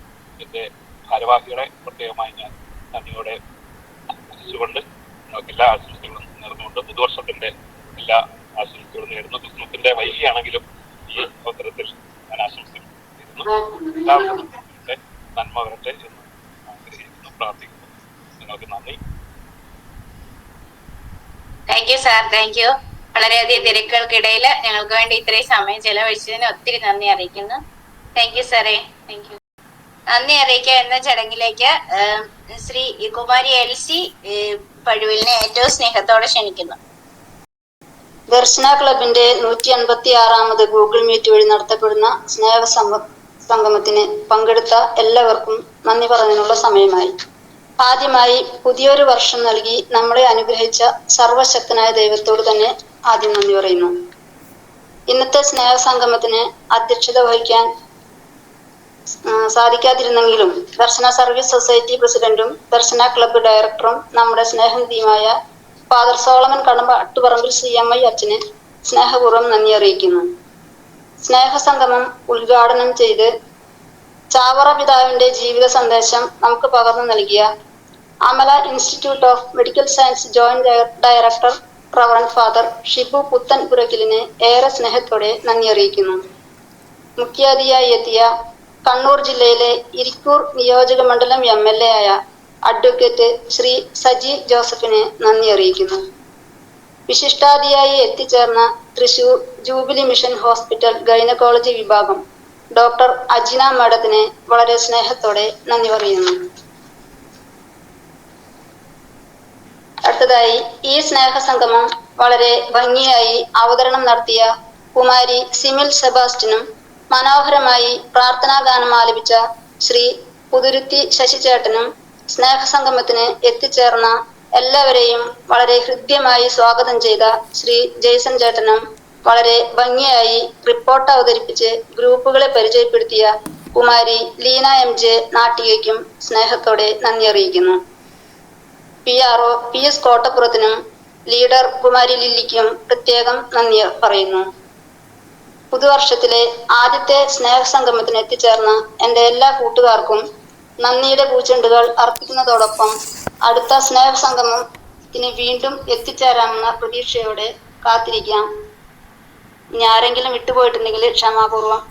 എന്റെ ഭാരവാഹികളെ പ്രത്യേകമായി ഞാൻ നന്ദിയോടെ ആശംസിച്ചുകൊണ്ട് നിങ്ങൾക്ക് എല്ലാ ആശംസകളും നേർന്നുകൊണ്ട് പുതുവർഷത്തിന്റെ എല്ലാ ആശംസകളും നേരുന്നു. ക്രിസ്മസിന്റെ വൈകിയാണെങ്കിലും ഈ അവസരത്തിൽ ഞാൻ ആശംസിക്കുന്നു. എല്ലാവർക്കും നന്മ വരട്ടെ എന്ന് ആഗ്രഹിക്കുന്നു, പ്രാർത്ഥിക്കുന്നു. നിങ്ങൾക്ക് നന്ദി. Thank you sir, thank you. വളരെയധികം തിരക്കുകൾക്കിടയിൽ ഞങ്ങൾക്ക് വേണ്ടി ഇത്രയും സമയം ചെലവഴിച്ചതിന് ഒത്തിരി നന്ദി അറിയിക്കുന്നു. താങ്ക് യു സാറേ, താങ്ക് യു. നന്ദി അറിയിക്കുക എന്ന ചടങ്ങിലേക്ക് ശ്രീ കുമാരി LC പഴുവിലിനെ ഏറ്റവും സ്നേഹത്തോടെ ക്ഷണിക്കുന്നു. ദർശന ക്ലബിന്റെ 156ാമത് ഗൂഗിൾ മീറ്റ് വഴി നടത്തപ്പെടുന്ന സ്നേഹ സംഗമത്തിന് പങ്കെടുത്ത എല്ലാവർക്കും നന്ദി പറഞ്ഞതിനുള്ള സമയമായി. ആദ്യമായി പുതിയൊരു വർഷം നൽകി നമ്മളെ അനുഗ്രഹിച്ച സർവശക്തനായ ദൈവത്തോട് തന്നെ ആദ്യം നന്ദി പറയുന്നു. ഇന്നത്തെ സ്നേഹ സംഗമത്തിന് അധ്യക്ഷത വഹിക്കാൻ സാധിക്കാതിരുന്നെങ്കിലും ദർശന സർവീസ് സൊസൈറ്റി പ്രസിഡന്റും ദർശന ക്ലബ്ബ് ഡയറക്ടറും നമ്മുടെ സ്നേഹനിധിയുമായ ഫാദർ സോളമൻ കടമ്പ അട്ടുപറമ്പിൽ CMI അച്ഛന് സ്നേഹപൂർവ്വം നന്ദി അറിയിക്കുന്നു. സ്നേഹസംഗമം ഉദ്ഘാടനം ചെയ്ത് ചാവറ പിതാവിന്റെ ജീവിത സന്ദേശം നമുക്ക് പകർന്നു നൽകിയ Amala institute of medical science joint director reverend father Shibu പുത്തൻ പുരക്കിലിനെ ഏറെ സ്നേഹത്തോടെ നന്ദി അറിയിക്കുന്നു. മുഖ്യാതിഥിയായി എത്തിയ കണ്ണൂർ ജില്ലയിലെ ഇരിക്കൂർ നിയോജക മണ്ഡലം MLA ആയ അഡ്വക്കേറ്റ് ശ്രീ സജി ജോസഫിനെ നന്ദി അറിയിക്കുന്നു. വിശിഷ്ടാതിഥിയായി എത്തിച്ചേർന്ന Thrissur jubilee mission hospital gynaecology വിഭാഗം ഡോക്ടർ അജിന മാഡത്തിനെ വളരെ സ്നേഹത്തോടെ നന്ദി പറയുന്നു. അടുത്തതായി ഈ സ്നേഹസംഗമം വളരെ ഭംഗിയായി അവതരണം നടത്തിയ കുമാരി സിമിൽ സെബാസ്റ്റിനും മനോഹരമായി പ്രാർത്ഥനാഗാനം ആലപിച്ച ശ്രീ പുതുരുത്തി ശശിചേട്ടനും സ്നേഹസംഗമത്തിന് എത്തിച്ചേർന്ന എല്ലാവരെയും വളരെ ഹൃദ്യമായി സ്വാഗതം ചെയ്ത ശ്രീ ജെയ്സൺ ചേട്ടനും വളരെ ഭംഗിയായി റിപ്പോർട്ട് അവതരിപ്പിച്ച് ഗ്രൂപ്പുകളെ പരിചയപ്പെടുത്തിയ കുമാരി ലീന MJ നാട്ടികയ്ക്കും സ്നേഹത്തോടെ നന്ദി അറിയിക്കുന്നു. PRO PS കോട്ടപ്പുറത്തിനും ലീഡർ കുമാരി ലില്ലിക്കും പ്രത്യേകം നന്ദി പറയുന്നു. പുതുവർഷത്തിലെ ആദ്യത്തെ സ്നേഹസംഗമത്തിന് എത്തിച്ചേർന്ന എൻ്റെ എല്ലാ കൂട്ടുകാർക്കും നന്ദിയുടെ പൂച്ചെണ്ടുകൾ അർപ്പിക്കുന്നതോടൊപ്പം അടുത്ത സ്നേഹസംഗമത്തിന് വീണ്ടും എത്തിച്ചേരാമെന്ന പ്രതീക്ഷയോടെ കാത്തിരിക്കാം. ഇനി ആരെങ്കിലും വിട്ടുപോയിട്ടുണ്ടെങ്കിൽ ക്ഷമാപൂർവം